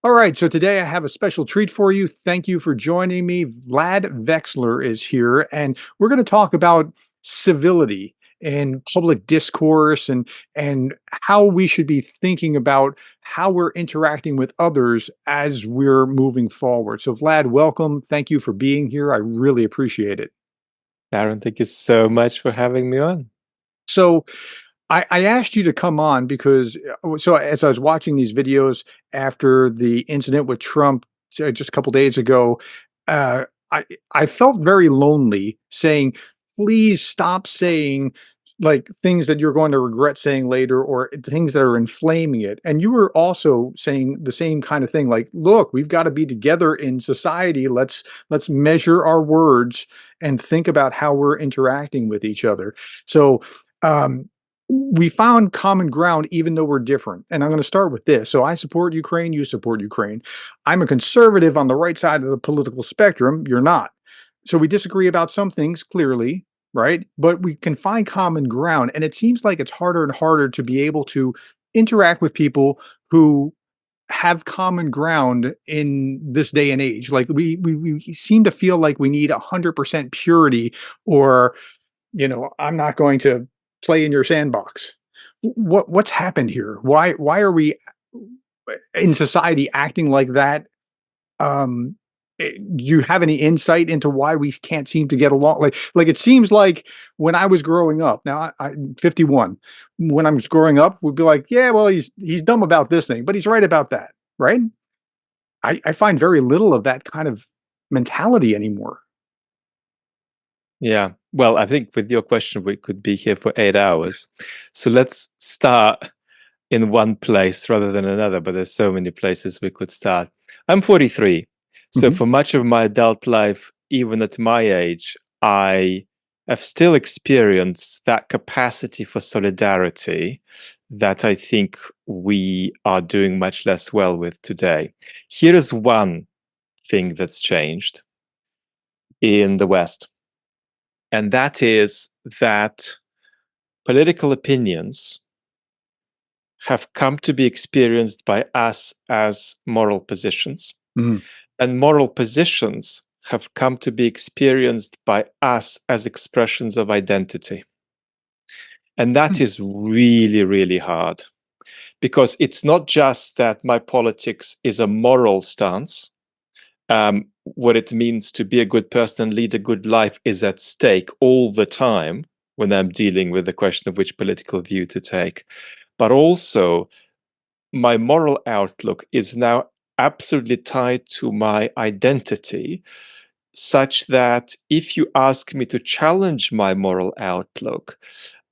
All right, so today I have a special treat for you. Thank you for joining me. Vlad Vexler is here, and we're going to talk about civility and public discourse and how we should be thinking about how we're interacting with others as we're moving forward. So, Vlad, welcome. Thank you for being here. I really appreciate it. Aaron, thank you so much for having me on. So, I asked you to come on because so as I was watching these videos after the incident with Trump just a couple days ago, uh, I I felt very lonely saying, please stop saying like things that you're going to regret saying later or things that are inflaming it. And you were also saying the same kind of thing, like, look, we've got to be together in society. Let's measure our words and think about how we're interacting with each other. So um, we found common ground even though we're different. And I'm going to start with this. So I support Ukraine, you support Ukraine. I'm a conservative on the right side of the political spectrum, you're not. So we disagree about some things clearly, right? But we can find common ground, and it seems like it's harder and harder to be able to interact with people who have common ground in this day and age. Like we seem to feel like we need 100% purity, or I'm not going to play in your sandbox. What's happened here? Why are we in society acting like that? Do you have any insight into why we can't seem to get along? Like it seems like when I was growing up. Now I'm 51. When I was growing up, we'd be like, yeah, well, he's dumb about this thing, but he's right about that, right? I find very little of that kind of mentality anymore. Yeah, well, I think with your question, we could be here for 8 hours. So let's start in one place rather than another, but there's so many places we could start. I'm 43. So Mhm. for much of my adult life, even at my age, I have still experienced that capacity for solidarity that I think we are doing much less well with today. Here is one thing that's changed in the West. And that is that political opinions have come to be experienced by us as moral positions, Mhm. and moral positions have come to be experienced by us as expressions of identity. And that Hmm. is really, really hard because it's not just that my politics is a moral stance. What it means to be a good person and lead a good life is at stake all the time when I'm dealing with the question of which political view to take. But also, my moral outlook is now absolutely tied to my identity, such that if you ask me to challenge my moral outlook,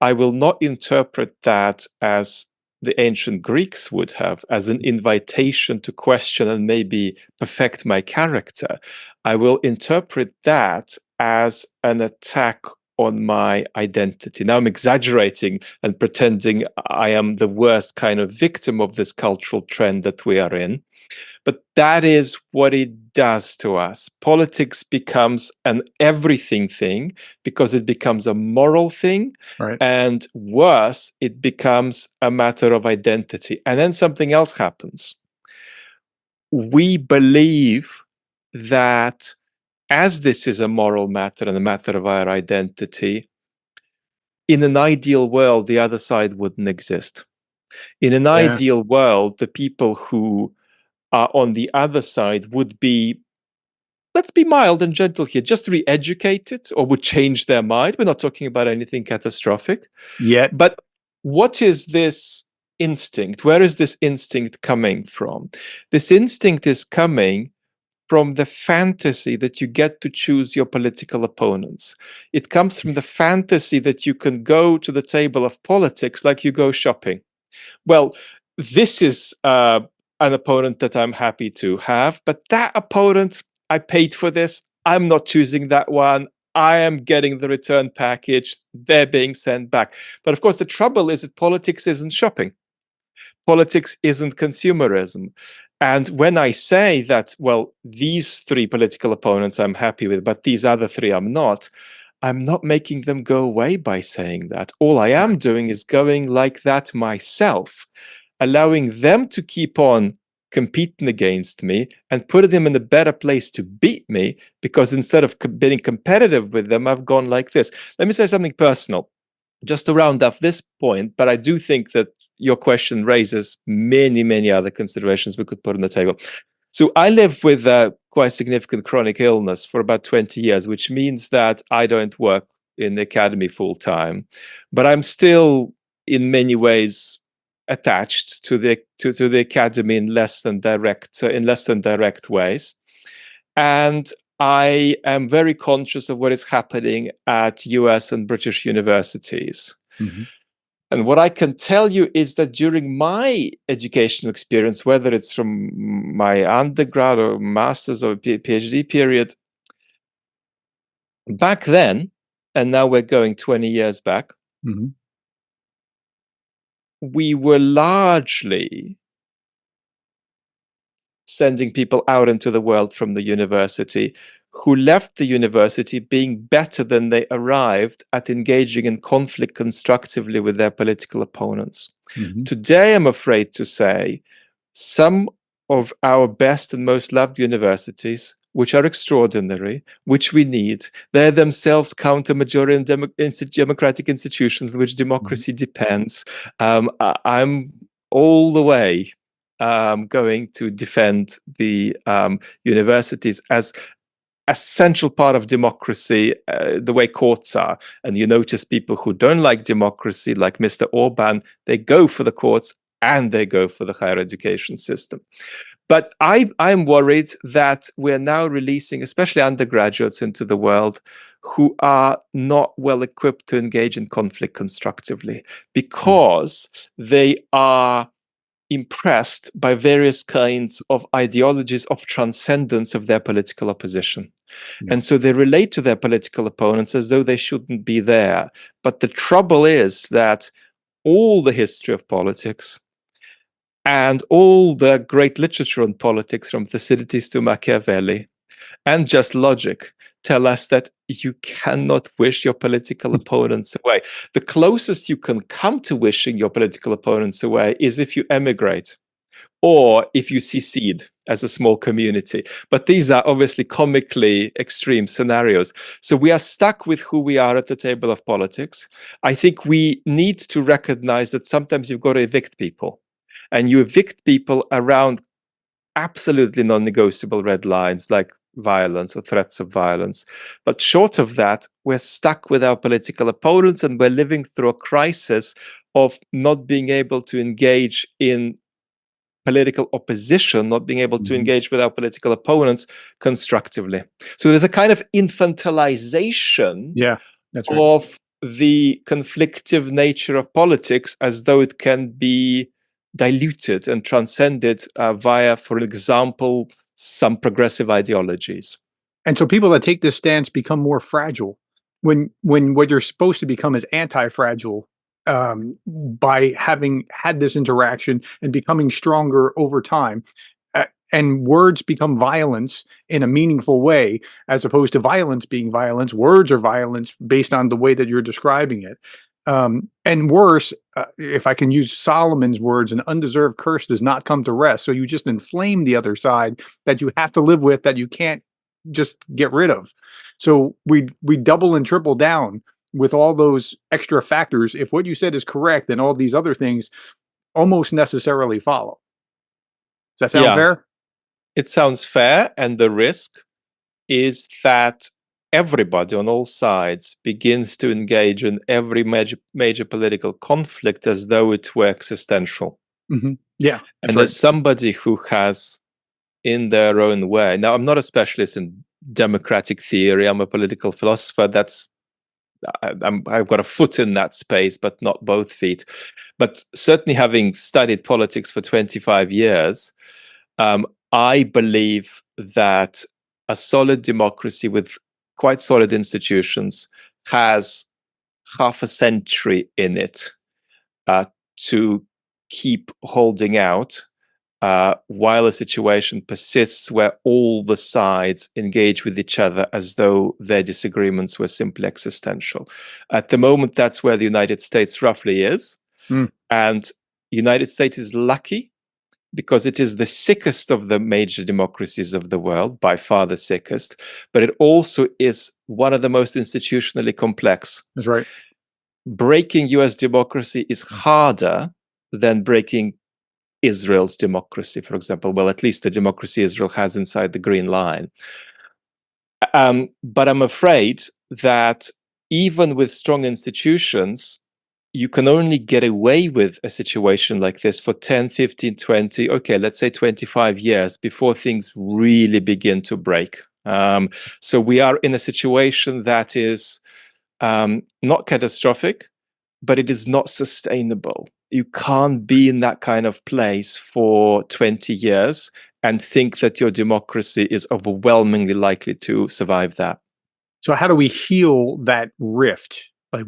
I will not interpret that as the ancient Greeks would have, as an invitation to question and maybe perfect my character. I will interpret that as an attack on my identity. Now I'm exaggerating and pretending I am the worst kind of victim of this cultural trend that we are in. But that is what it does to us. Politics becomes an everything thing because it becomes a moral thing. Right. And worse, it becomes a matter of identity. And then something else happens. We believe that as this is a moral matter and a matter of our identity, in an ideal world, the other side wouldn't exist. In an Yeah. ideal world, the people who are on the other side would be, let's be mild and gentle here, just re-educated or would change their mind. We're not talking about anything catastrophic. Yet. But what is this instinct? Where is this instinct coming from? This instinct is coming from the fantasy that you get to choose your political opponents. It comes from the fantasy that you can go to the table of politics like you go shopping. Well, this is an opponent that I'm happy to have, but that opponent, I paid for this. I'm not choosing that one. I am getting the return package. They're being sent back. But of course, the trouble is that politics isn't shopping. Politics isn't consumerism. And when I say that, well, these three political opponents I'm happy with, but these other three I'm not making them go away by saying that. All I am doing is going like that myself, allowing them to keep on competing against me and putting them in a better place to beat me, because instead of being competitive with them, I've gone like this. Let me say something personal just to round off this point, but I do think that your question raises many, many other considerations we could put on the table. So I live with quite significant chronic illness for about 20 years, which means that I don't work in the academy full time, but I'm still in many ways attached to the academy in less than direct ways. And I am very conscious of what is happening at US and British universities. Mhm. And what I can tell you is that during my educational experience, whether it's from my undergrad or master's or PhD period, back then, and now we're going 20 years back, Mhm. we were largely sending people out into the world from the university who left the university being better than they arrived at engaging in conflict constructively with their political opponents. Mhm. Today, I'm afraid to say, some of our best and most loved universities, which are extraordinary, which we need, they're themselves counter-majority and democratic institutions in which Mhm. democracy depends. I'm all the way going to defend the universities as essential part of democracy, the way courts are. And you notice people who don't like democracy, like Mr. Orban, they go for the courts and they go for the higher education system. But I'm worried that we're now releasing, especially undergraduates, into the world who are not well equipped to engage in conflict constructively Mhm. because they are impressed by various kinds of ideologies of transcendence of their political opposition. Yeah. And so they relate to their political opponents as though they shouldn't be there. But the trouble is that all the history of politics and all the great literature on politics, from Thucydides to Machiavelli, and just logic, tell us that you cannot wish your political opponents away. The closest you can come to wishing your political opponents away is if you emigrate or if you secede as a small community. But these are obviously comically extreme scenarios. So we are stuck with who we are at the table of politics. I think we need to recognize that sometimes you've got to evict people. And you evict people around absolutely non-negotiable red lines like violence or threats of violence. But short of that, we're stuck with our political opponents, and we're living through a crisis of not being able to engage in political opposition, not being able to Mhm. engage with our political opponents constructively. So there's a kind of infantilization Yeah, that's right. of the conflictive nature of politics, as though it can be diluted and transcended via, for example, some progressive ideologies. And so people that take this stance become more fragile when what you're supposed to become is anti-fragile, by having had this interaction and becoming stronger over time. And words become violence in a meaningful way, as opposed to violence being violence. Words are violence based on the way that you're describing it. And worse, if I can use Solomon's words, an undeserved curse does not come to rest. So you just inflame the other side that you have to live with, that you can't just get rid of. So we double and triple down with all those extra factors. If what you said is correct, then all these other things almost necessarily follow. Does that sound Yeah, fair? it sounds fair. And the risk is that everybody on all sides begins to engage in every major political conflict as though it were existential. Mhm. Yeah, that's And right. as somebody who has, in their own way, now I'm not a specialist in democratic theory, I'm a political philosopher. I've got a foot in that space, but not both feet. But certainly, having studied politics for 25 years, um, I believe that a solid democracy with quite solid institutions has half a century in it uh, to keep holding out, while a situation persists where all the sides engage with each other as though their disagreements were simply existential. At the moment, that's where the United States roughly is. Mm. And the United States is lucky because it is the sickest of the major democracies of the world, by far the sickest, but it also is one of the most institutionally complex. That's right. Breaking US democracy is harder than breaking Israel's democracy, for example. Well, at least the democracy Israel has inside the Green Line. But I'm afraid that even with strong institutions, you can only get away with a situation like this for 10, 15, 20, okay, let's say 25 years before things really begin to break. So we are in a situation that is not catastrophic, but it is not sustainable. You can't be in that kind of place for 20 years and think that your democracy is overwhelmingly likely to survive that. So how do we heal that rift? Like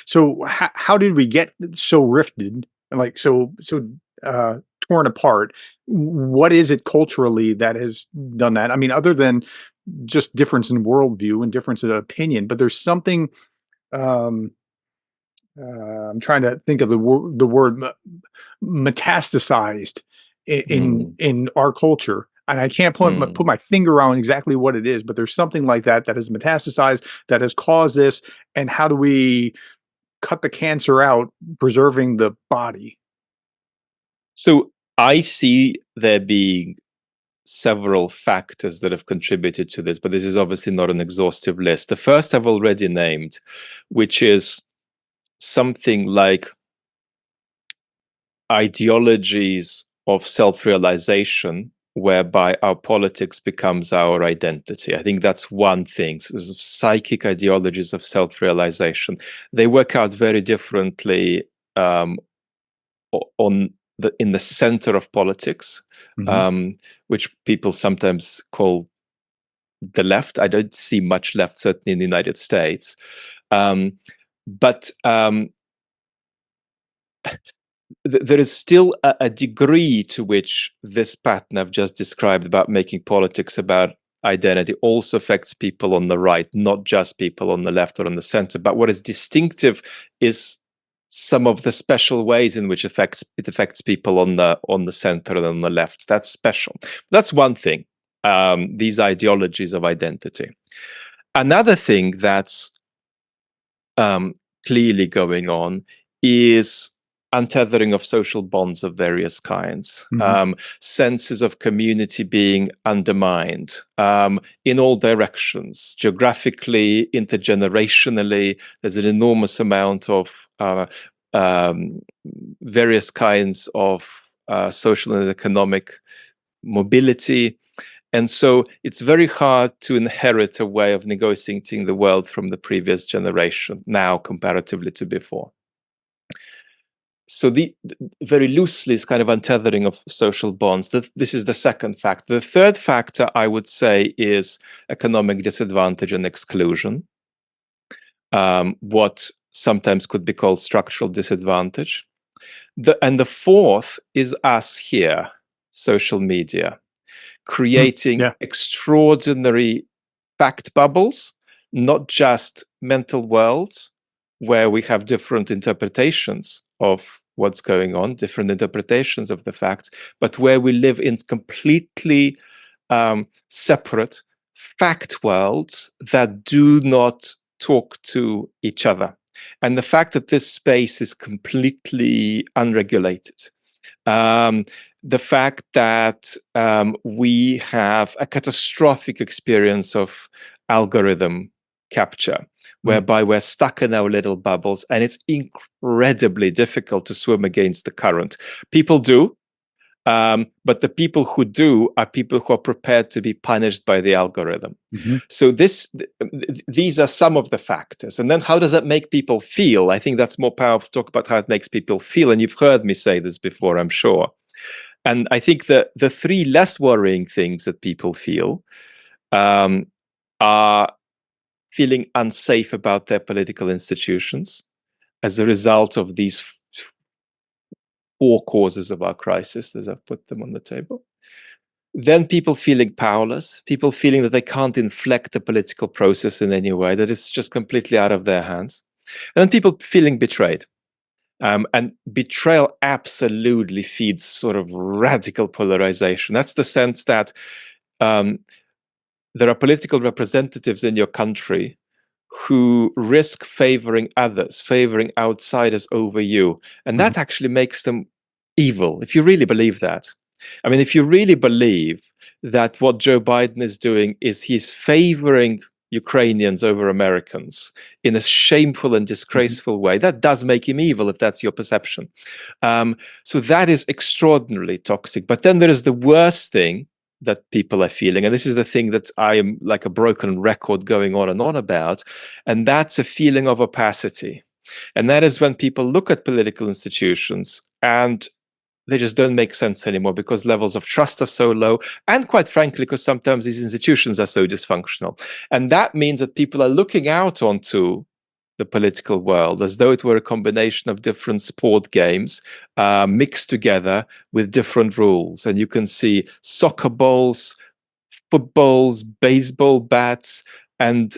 so how did we get so rifted, like torn apart? What is it culturally that has done that? I mean, other than just difference in worldview and difference of opinion, but there's something. Um, I'm trying to think of the word metastasized Mm, in our culture, and I can't mm. put my finger on exactly what it is, but there's something like that that has metastasized, that has caused this. And how do we cut the cancer out, preserving the body? So I see there being several factors that have contributed to this, but this is obviously not an exhaustive list. The first I've already named, which is something like ideologies of self-realization, whereby our politics becomes our identity. I think that's one thing. So psychic ideologies of self-realization. They work out very differently in the center of politics, Mhm. which people sometimes call the left. I don't see much left, certainly in the United States. But there is still a degree to which this pattern I've just described about making politics about identity also affects people on the right, not just people on the left or on the center. But what is distinctive is some of the special ways in which it affects people on the center and on the left. That's special. That's one thing. These ideologies of identity. Another thing that's clearly going on is untethering of social bonds of various kinds, Mhm. senses of community being undermined in all directions, geographically, intergenerationally. There's an enormous amount of um, various kinds of social and economic mobility. And so it's very hard to inherit a way of negotiating the world from the previous generation now comparatively to before. So the very loosely is kind of untethering of social bonds. This is the second factor. The third factor, I would say, is economic disadvantage and exclusion, what sometimes could be called structural disadvantage. And the fourth is us here, social media, creating Yeah. extraordinary fact bubbles, not just mental worlds where we have different interpretations of what's going on, different interpretations of the facts, but where we live in completely separate fact worlds that do not talk to each other. And the fact that this space is completely unregulated, um, the fact that we have a catastrophic experience of algorithm capture, Mm. whereby we're stuck in our little bubbles and it's incredibly difficult to swim against the current. People do, but the people who do are people who are prepared to be punished by the algorithm. Mhm. So these are some of the factors. And then how does that make people feel? I think that's more powerful to talk about how it makes people feel. And you've heard me say this before, I'm sure. And I think that the three less worrying things that people feel are feeling unsafe about their political institutions as a result of these four causes of our crisis, as I've put them on the table. Then people feeling powerless, people feeling that they can't inflect the political process in any way, that it's just completely out of their hands. And then people feeling betrayed. And betrayal absolutely feeds sort of radical polarization. That's the sense that um, there are political representatives in your country who risk favoring others, favoring outsiders over you. And Mhm. that actually makes them evil, if you really believe that. I mean, if you really believe that what Joe Biden is doing is he's favoring Ukrainians over Americans in a shameful and Mhm. disgraceful way, that does make him evil if that's your perception. So that is extraordinarily toxic. But then there is the worst thing that people are feeling. And this is the thing that I am like a broken record going on and on about. And that's a feeling of opacity. And that is when people look at political institutions and they just don't make sense anymore because levels of trust are so low. And quite frankly, because sometimes these institutions are so dysfunctional. And that means that people are looking out onto the political world as though it were a combination of different sport games mixed together with different rules. And you can see soccer balls, footballs, baseball bats, and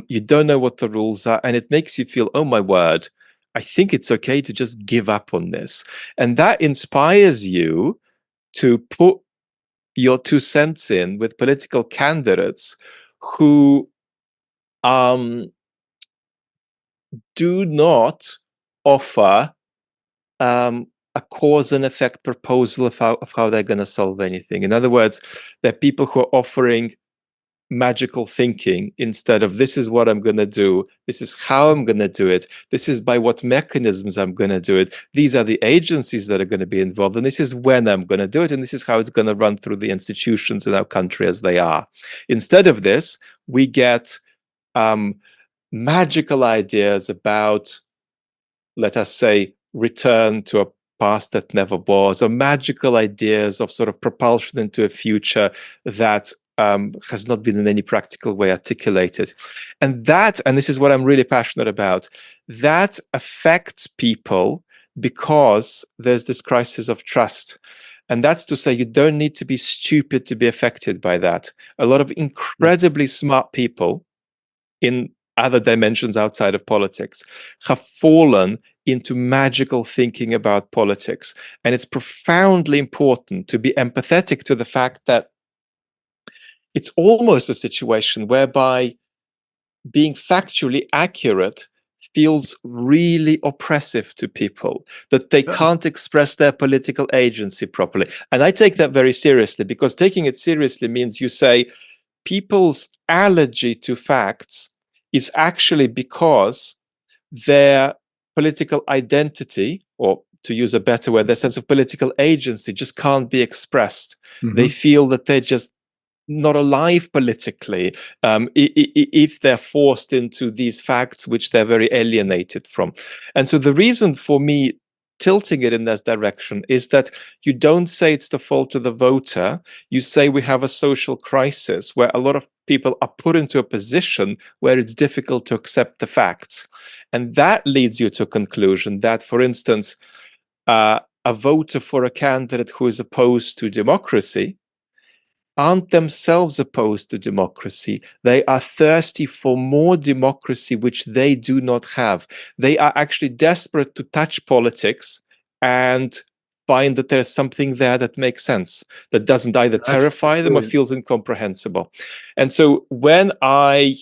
you don't know what the rules are. And it makes you feel, oh my word, I think it's okay to just give up on this. And that inspires you to put your 2 cents in with political candidates who do not offer a cause and effect proposal of how they're going to solve anything. In other words, they're people who are offering magical thinking instead of this is what I'm going to do, this is how I'm going to do it, this is by what mechanisms I'm going to do it, these are the agencies that are going to be involved, and this is when I'm going to do it, and this is how it's going to run through the institutions in our country as they are. Instead of this, we get magical ideas about, let us say, return to a past that never was, or magical ideas of sort of propulsion into a future that has not been in any practical way articulated. And this is what I'm really passionate about, that affects people because there's this crisis of trust. And that's to say, you don't need to be stupid to be affected by that. A lot of Yeah. incredibly smart people in other dimensions outside of politics have fallen into magical thinking about politics. And it's profoundly important to be empathetic to the fact that it's almost a situation whereby being factually accurate feels really oppressive to people, that they Uh, can't express their political agency properly. And I take that very seriously, because taking it seriously means you say, people's allergy to facts is actually because their political identity, or to use a better word, their sense of political agency just can't be expressed. They mhm. feel that they're just not alive politically if they're forced into these facts which they're very alienated from. And so the reason for me tilting it in this direction is that you don't say it's the fault of the voter. You say we have a social crisis where a lot of people are put into a position where it's difficult to accept the facts. And that leads you to a conclusion that, for instance, a voter for a candidate who is opposed to democracy aren't themselves opposed to democracy. They are thirsty for more democracy, which they do not have. They are actually desperate to touch politics and find that there's something there that makes sense, that doesn't either That's terrify them or brilliant. feels incomprehensible. And so when I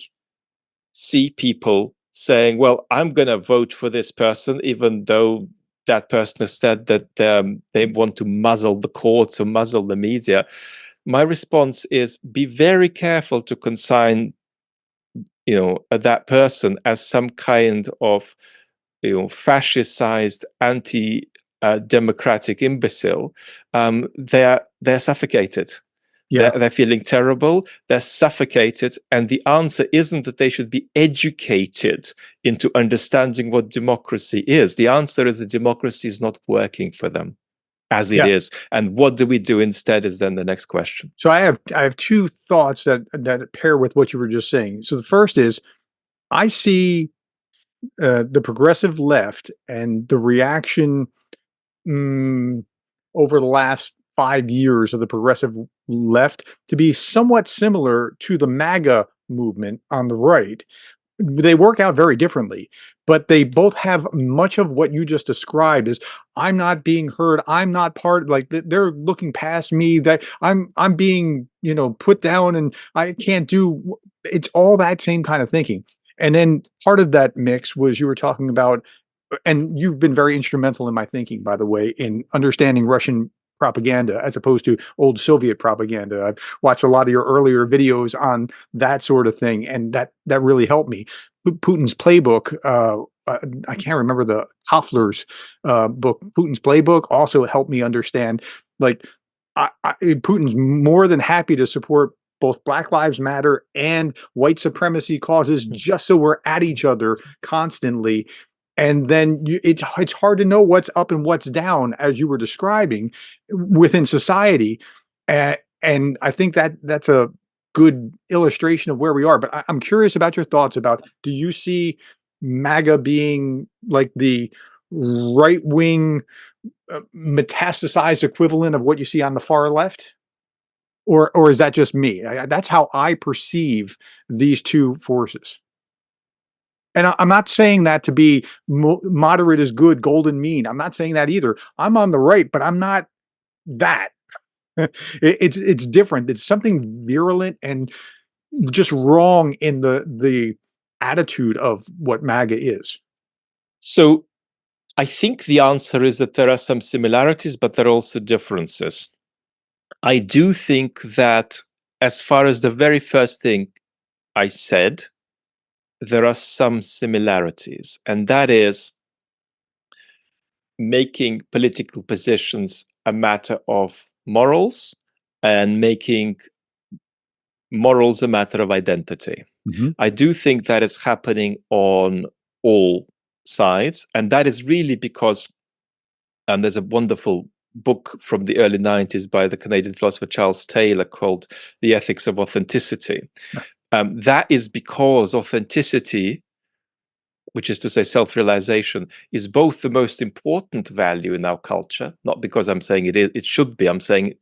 see people saying, well, I'm going to vote for this person, even though that person has said that they want to muzzle the courts or muzzle the media, my response is be very careful to consign, that person as some kind of, fascist-sized anti-democratic imbecile. They're suffocated. Yeah. They're feeling terrible, they're suffocated, and the answer isn't that they should be educated into understanding what democracy is. The answer is that democracy is not working for them as it Yeah. is. And what do we do instead is then the next question. So I have two thoughts that pair with what you were just saying. So the first is I see the progressive left and the reaction mm, over the last 5 years of the progressive left to be somewhat similar to the MAGA movement on the right. They work out very differently, but they both have much of what you just described is I'm not being heard. I'm not part like they're looking past me that I'm being, put down and I can't do it's all that same kind of thinking. And then part of that mix was you were talking about and you've been very instrumental in my thinking, by the way, in understanding Russian propaganda as opposed to old Soviet propaganda. I've watched a lot of your earlier videos on that sort of thing, and that really helped me. Putin's playbook. I can't remember the Hoffler's book. Putin's playbook also helped me understand. Like, Putin's more than happy to support both Black Lives Matter and white supremacy causes, just so we're at each other constantly, and then it's hard to know what's up and what's down as you were describing within society, and I think that's a good illustration of where we are. But I'm curious about your thoughts about, do you see MAGA being like the right wing metastasized equivalent of what you see on the far left, or is that just me? That's how I perceive these two forces. And I'm not saying that to be moderate is good, golden mean. I'm not saying that either. I'm on the right, but I'm not that. It's different. It's something virulent and just wrong in the attitude of what MAGA is. So I think the answer is that there are some similarities, but there are also differences. I do think that, as far as the very first thing I said, there are some similarities, and that is making political positions a matter of morals and making morals a matter of identity. Mhm. I do think that is happening on all sides, and that is really because there's a wonderful book from the early 90s by the Canadian philosopher Charles Taylor called The Ethics of Authenticity. That is because authenticity, which is to say self-realization, is both the most important value in our culture, not because I'm saying it should be, I'm saying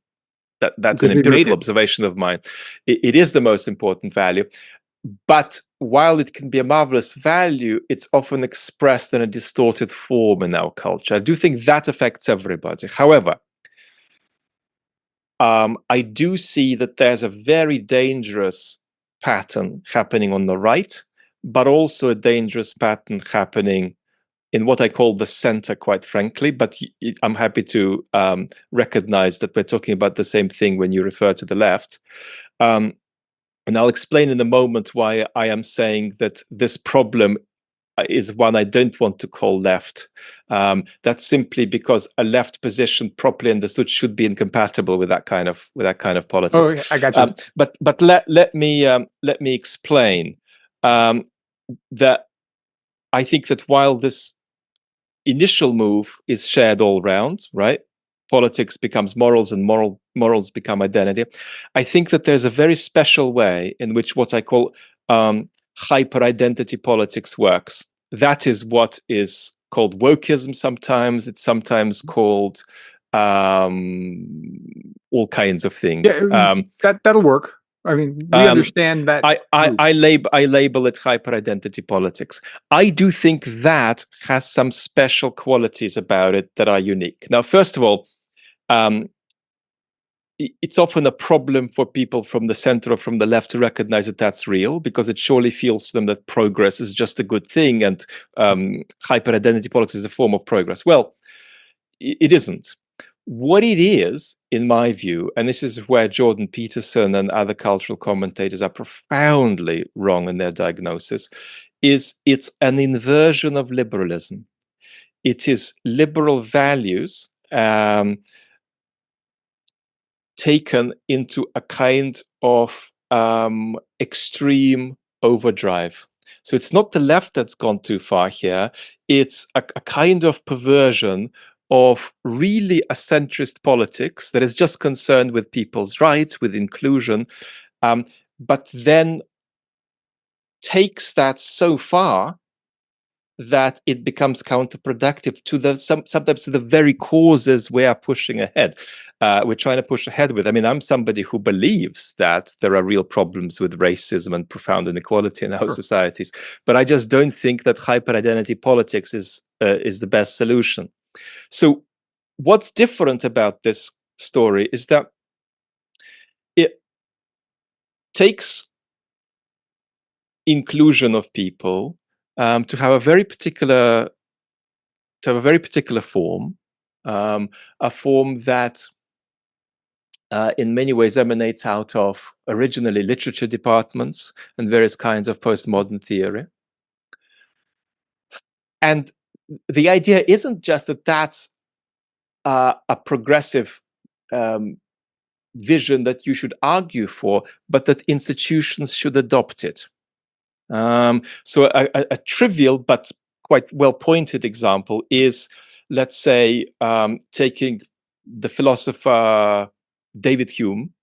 that's an Because we made empirical it. observation of mine. It is the most important value, but while it can be a marvelous value, it's often expressed in a distorted form in our culture. I do think that affects everybody. However, I do see that there's a very dangerous pattern happening on the right, but also a dangerous pattern happening in what I call the center, quite frankly. But I'm happy to recognize that we're talking about the same thing when you refer to the left. And I'll explain in a moment why I am saying that this problem is one I don't want to call left. That's simply because a left position, properly understood, should be incompatible with that kind of politics. Oh, I got you. But let me explain that I think that while this initial move is shared all round, right? Politics becomes morals, and morals become identity. I think that there's a very special way in which what I call hyper identity politics works. That is what is called wokeism sometimes. It's sometimes called all kinds of Yeah, things. that'll work. I mean, we Um, understand that I, I, group. I, I label it hyper identity politics. I do think that has some special qualities about it that are unique. Now, first of all, um, it's often a problem for people from the center or from the left to recognize that that's real, because it surely feels to them that progress is just a good thing, and hyper identity politics is a form of progress. Well, it isn't. What it is, in my view, and this is where Jordan Peterson and other cultural commentators are profoundly wrong in their diagnosis, is it's an inversion of liberalism. It is liberal values taken into a kind of extreme overdrive. So it's not the left that's gone too far here. It's a kind of perversion of really a centrist politics that is just concerned with people's rights, with inclusion, but then takes that so far that it becomes counterproductive to sometimes to the very causes we are pushing ahead. We're trying to push ahead with. I mean, I'm somebody who believes that there are real problems with racism and profound inequality in our Sure. societies, but I just don't think that hyper-identity politics is the best solution. So, what's different about this story is that it takes inclusion of people to have a very particular form, a form that in many ways emanates out of originally literature departments and various kinds of postmodern theory. And the idea isn't just that that's a progressive vision that you should argue for, but that institutions should adopt it. So a trivial but quite well-pointed example is, let's say, taking the philosopher David Hume,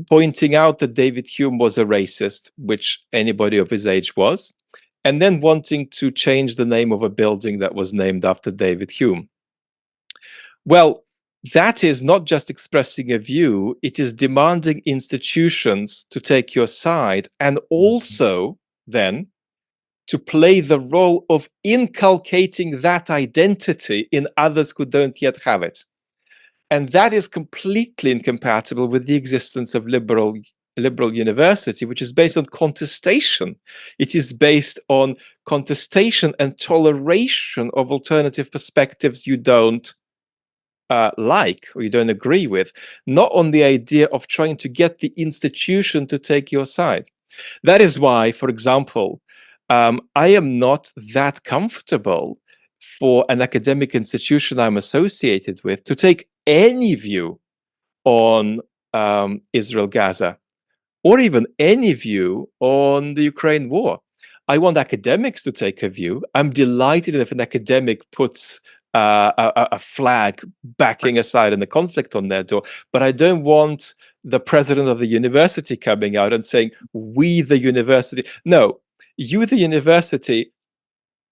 pointing out that David Hume was a racist, which anybody of his age was, and then wanting to change the name of a building that was named after David Hume. Well, that is not just expressing a view, it is demanding institutions to take your side, and also then to play the role of inculcating that identity in others who don't yet have it. And that is completely incompatible with the existence of liberal university, which is based on contestation. It is based on contestation and toleration of alternative perspectives you don't like or you don't agree with, not on the idea of trying to get the institution to take your side. That is why, for example, I am not that comfortable for an academic institution I'm associated with to take any view on Israel, Gaza, or even any view on the Ukraine war. I want academics to take a view. I'm delighted if an academic puts a flag backing a side in the conflict on their door, but I don't want the president of the university coming out and saying, we, the university. No, you, the university,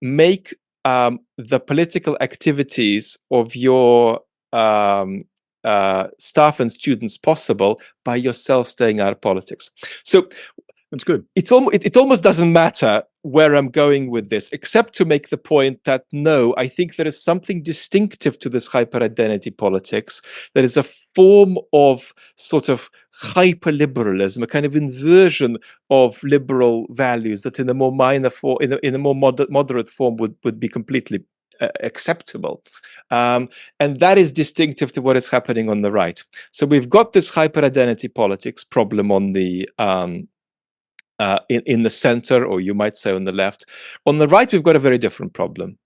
make the political activities of your staff and students possible by yourself staying out of politics. So That's good. it almost doesn't matter where I'm going with this, except to make the point that no, I think there is something distinctive to this hyper-identity politics. That is a form of sort of hyper-liberalism, a kind of inversion of liberal values that in a more minor form, in a more moderate form would be completely acceptable. And that is distinctive to what is happening on the right. So we've got this hyper-identity politics problem on the in the center, or you might say on the left. On the right, we've got a very different problem.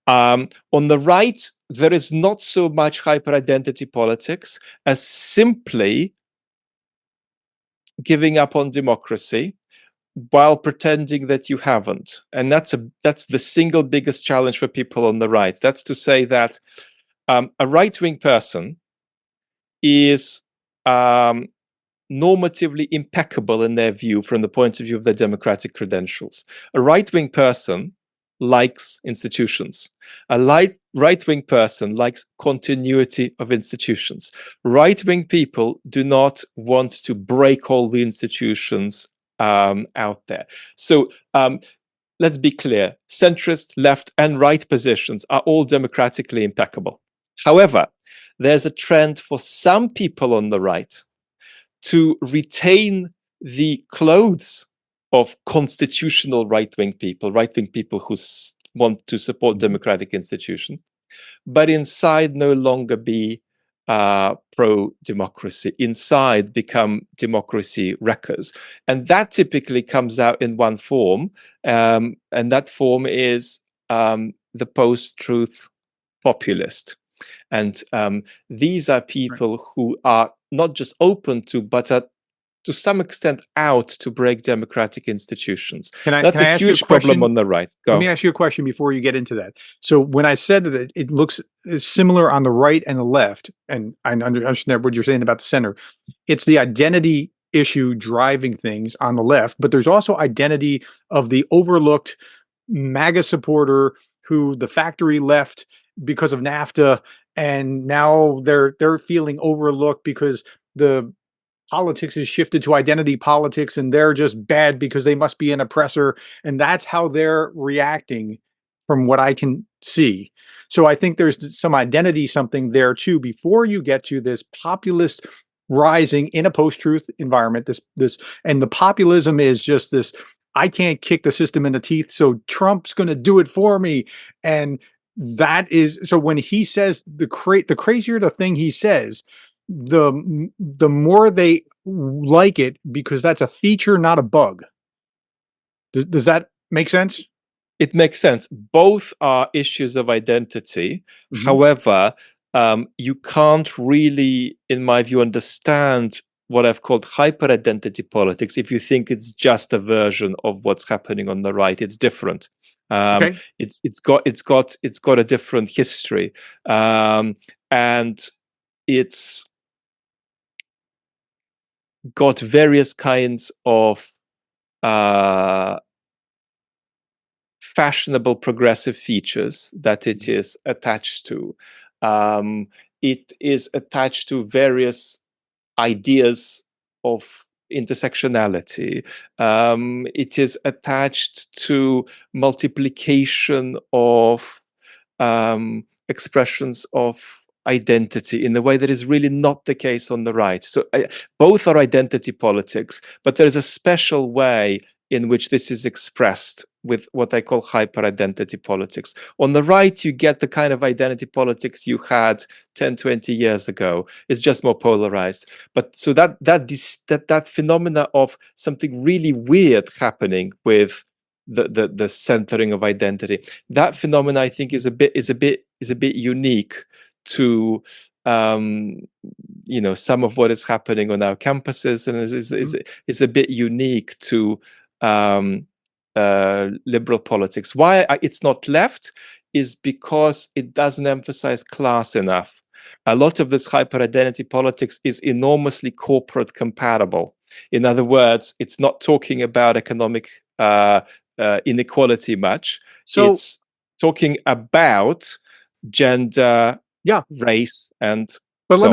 On the right, there is not so much hyper-identity politics as simply giving up on democracy while pretending that you haven't. And that's the single biggest challenge for people on the right. That's to say that a right-wing person is normatively impeccable in their view from the point of view of their democratic credentials. A right-wing person likes institutions. A right-wing person likes continuity of institutions. Right-wing people do not want to break all the institutions out there. So let's be clear, centrist, left, and right positions are all democratically impeccable. However, there's a trend for some people on the right to retain the clothes of constitutional right-wing people who want to support democratic institutions, but inside no longer be pro-democracy, inside become democracy wreckers. And that typically comes out in one form, and that form is the post-truth populist. And these are people who are not just open to, but are to some extent out to break democratic institutions. That's a huge problem on the right. Let me ask you a question before you get into that. So when I said that it looks similar on the right and the left, and I understand what you're saying about the center, it's the identity issue driving things on the left, but there's also identity of the overlooked MAGA supporter who the factory left because of NAFTA, and now they're feeling overlooked because the politics is shifted to identity politics, and they're just bad because they must be an oppressor, and that's how they're reacting from what I can see. So I think there's some identity something there too before you get to this populist rising in a post-truth environment. This and the populism is just this, I can't kick the system in the teeth, so Trump's going to do it for me. And that is, so when he says the crazier the thing he says, the more they like it, because that's a feature, not a bug. Does that make sense? It makes sense. Both are issues of identity. Mhm. However, you can't really, in my view, understand what I've called hyper identity politics if you think it's just a version of what's happening on the right. It's different. Okay. It's got a different history, and it's got various kinds of uh, fashionable progressive features that it is attached to. Um, it is attached to various ideas of intersectionality. It is attached to multiplication of expressions of identity in a way that is really not the case on the right. So both are identity politics, but there's a special way in which this is expressed with what I call hyper identity politics. On the right, you get the kind of identity politics you had 10, 20 years ago. It's just more polarized. But so that phenomena of something really weird happening with the centering of identity, that phenomena I think is a bit unique to um, some of what is happening on our campuses, and Mhm. is a bit unique to um, liberal politics. Why it's not left is because it doesn't emphasize class enough. A lot of this hyper identity politics is enormously corporate compatible. In other words, it's not talking about economic inequality much. So It's talking about gender, yeah, race, and but so on.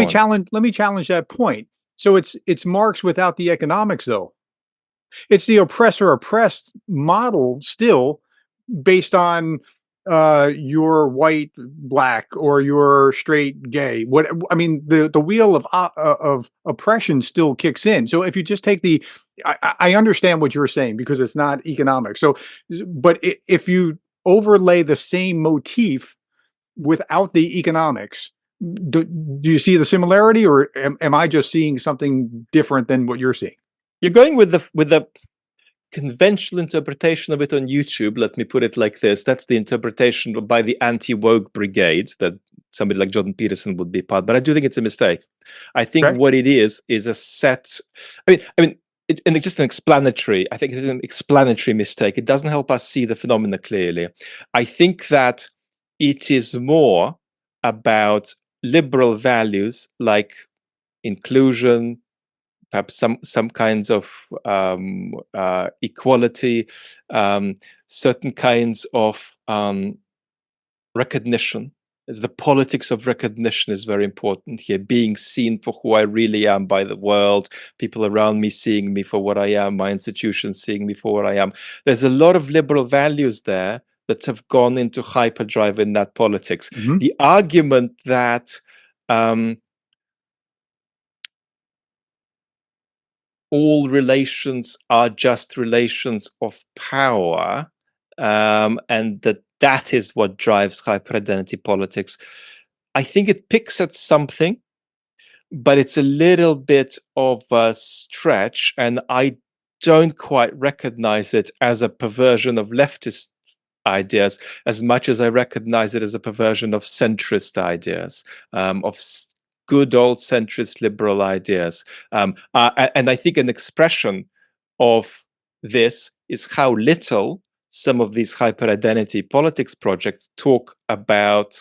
let me challenge that point. So it's Marx without the economics, though. It's the oppressor oppressed model still, based on you're white, black, or you're straight, gay. What I mean, the wheel of oppression still kicks in. So if you just take the, I understand what you're saying because it's not economic. So, but if you overlay the same motif without the economics, do you see the similarity, or am I just seeing something different than what you're seeing? You're going with the conventional interpretation of it on YouTube. Let me put it like this: that's the interpretation by the anti-woke brigade that somebody like Jordan Peterson would be part. But I do think it's a mistake. I think Okay. what it is a set. And it's just an explanatory. I think it's an explanatory mistake. It doesn't help us see the phenomena clearly. I think that it is more about liberal values like inclusion, perhaps some kinds of equality, certain kinds of recognition. As the politics of recognition is very important here, being seen for who I really am by the world, people around me seeing me for what I am, my institutions seeing me for what I am. There's a lot of liberal values there that have gone into hyperdrive in that politics. Mhm. The argument that um, all relations are just relations of power, and that is what drives hyperidentity politics. I think it picks at something, but it's a little bit of a stretch, and I don't quite recognize it as a perversion of leftist ideas as much as I recognize it as a perversion of centrist ideas, of good old centrist liberal ideas. And I think an expression of this is how little some of these hyper identity politics projects talk about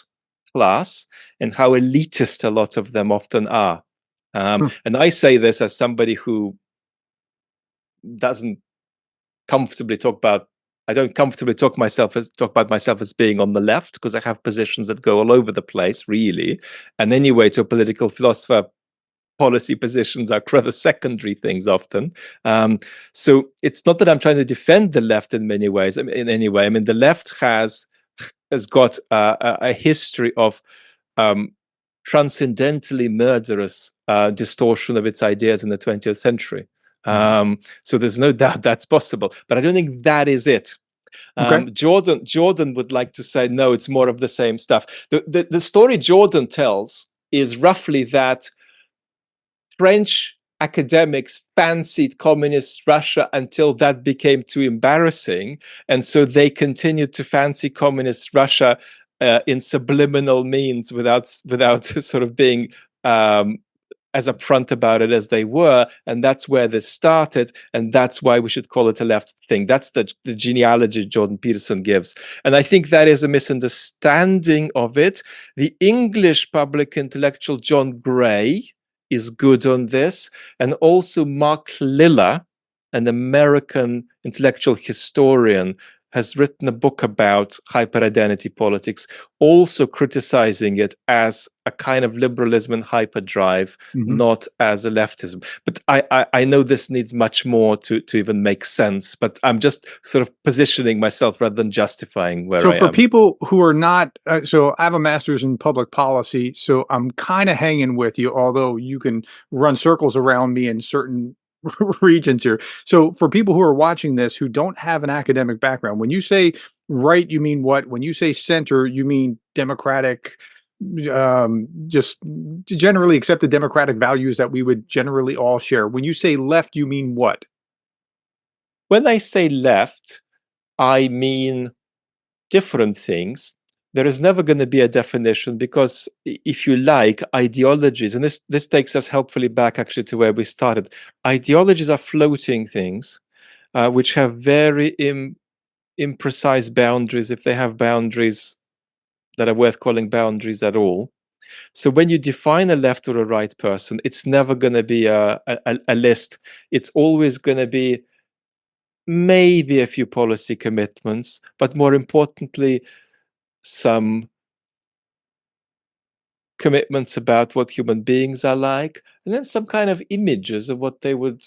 class and how elitist a lot of them often are. And I say this as somebody who doesn't comfortably talk about I don't comfortably talk about myself as being on the left, because I have positions that go all over the place, really. And anyway, to a political philosopher, policy positions are rather secondary things often. So it's not that I'm trying to defend the left in many ways. I mean, in any way, I mean, the left has got a history of transcendently murderous distortion of its ideas in the 20th century. So there's no doubt that's possible, but I don't think that is it. Okay. Jordan would like to say, no, it's more of the same stuff. The story Jordan tells is roughly that French academics fancied communist Russia until that became too embarrassing. And so they continued to fancy communist Russia in subliminal means without sort of being as upfront about it as they were. And that's where this started. And that's why we should call it a left thing. That's the genealogy Jordan Peterson gives. And I think that is a misunderstanding of it. The English public intellectual John Gray is good on this. And also Mark Liller, an American intellectual historian, has written a book about hyperidentity politics, also criticizing it as a kind of liberalism and hyperdrive, not as a leftism. But I know this needs much more to even make sense, but I'm just sort of positioning myself rather than justifying where So I for am. people who are not, so I have a master's in public policy, so I'm kind of hanging with you, although you can run circles around me in certain regions here. So for people who are watching this who don't have an academic background, when you say right, you mean what? When you say center, you mean democratic, just generally accepted democratic values that we would generally all share. When you say left, you mean what? When I say left, I mean different things. There is never going to be a definition, because if you like, ideologies, and this takes us helpfully back actually to where we started. Ideologies are floating things which have very imprecise boundaries, if they have boundaries that are worth calling boundaries at all. So when you define a left or a right person, it's never going to be a list. It's always going to be maybe a few policy commitments, but more importantly, some commitments about what human beings are like, and then some kind of images of what they would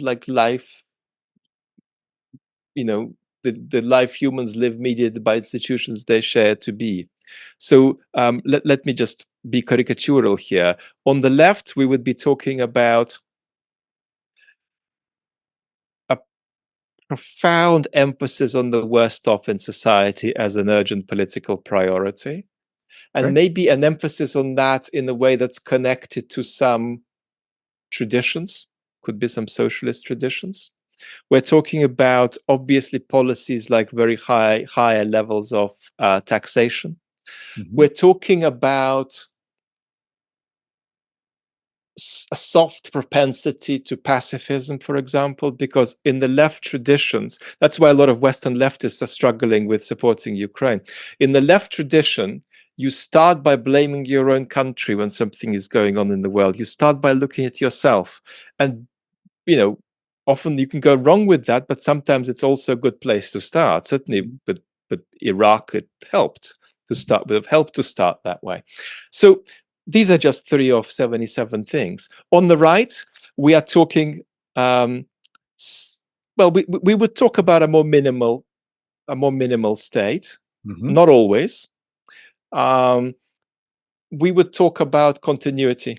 like life, the life humans live mediated by institutions they share to be. So let me just be caricatural here. On the left, we would be talking about a profound emphasis on the worst off in society as an urgent political priority, and Okay. maybe an emphasis on that in a way that's connected to some traditions, could be some socialist traditions. We're talking about obviously policies like very higher levels of taxation. We're talking about a soft propensity to pacifism, for example, because in the left traditions, that's why a lot of Western leftists are struggling with supporting Ukraine. In the left tradition, you start by blaming your own country when something is going on in the world. You start by looking at yourself. And, often you can go wrong with that, but sometimes it's also a good place to start. Certainly, but Iraq, it helped to start, would have helped to start that way. So these are just 3 of 77 things. On the right, we are talking, well, we would talk about a more minimal state, not always. We would talk about continuity.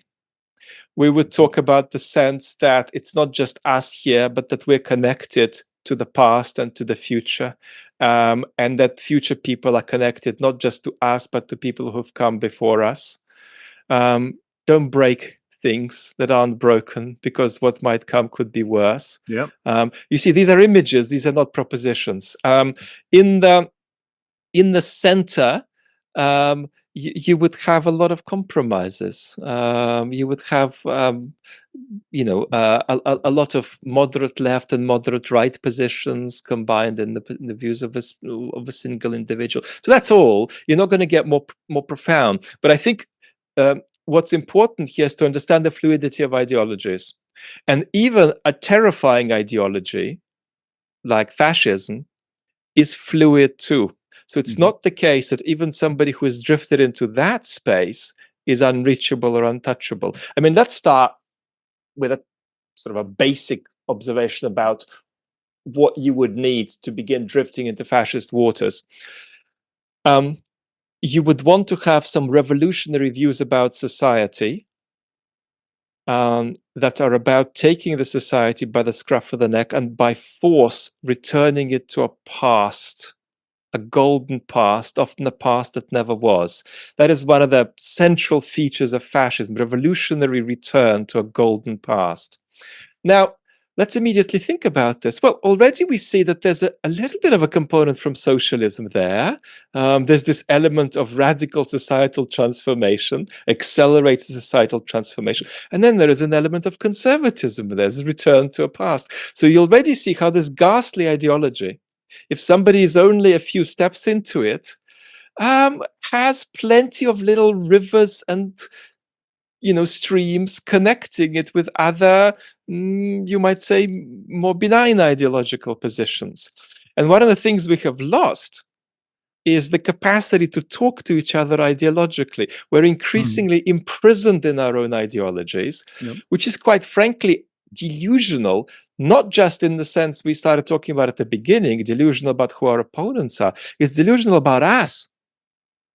We would talk about the sense that it's not just us here, but that we're connected to the past and to the future, and that future people are connected not just to us, but to people who've come before us. Don't break things that aren't broken, because what might come could be worse. Yep. You see, these are images; these are not propositions. In the center, you would have a lot of compromises. You would have, a lot of moderate left and moderate right positions combined in the views of a single individual. So that's all. You're not going to get more profound. But I think what's important here is to understand the fluidity of ideologies, and even a terrifying ideology like fascism is fluid too. So it's Mhm. not the case that even somebody who has drifted into that space is unreachable or untouchable. I mean, let's start with a sort of a basic observation about what you would need to begin drifting into fascist waters. You would want to have some revolutionary views about society, that are about taking the society by the scruff of the neck and by force returning it to a past, a golden past, often a past that never was. That is one of the central features of fascism, revolutionary return to a golden past. Now, let's immediately think about this. Well, already we see that there's a little bit of a component from socialism there. There's this element of radical societal transformation, accelerated societal transformation. And then there is an element of conservatism. There's a return to a past. So you already see how this ghastly ideology, if somebody is only a few steps into it, has plenty of little rivers and streams connecting it with other, you might say, more benign ideological positions. And one of the things we have lost is the capacity to talk to each other ideologically. We're Mhm. increasingly imprisoned in our own ideologies, Yep. which is quite frankly delusional, not just in the sense we started talking about at the beginning, delusional about who our opponents are. It's delusional about us.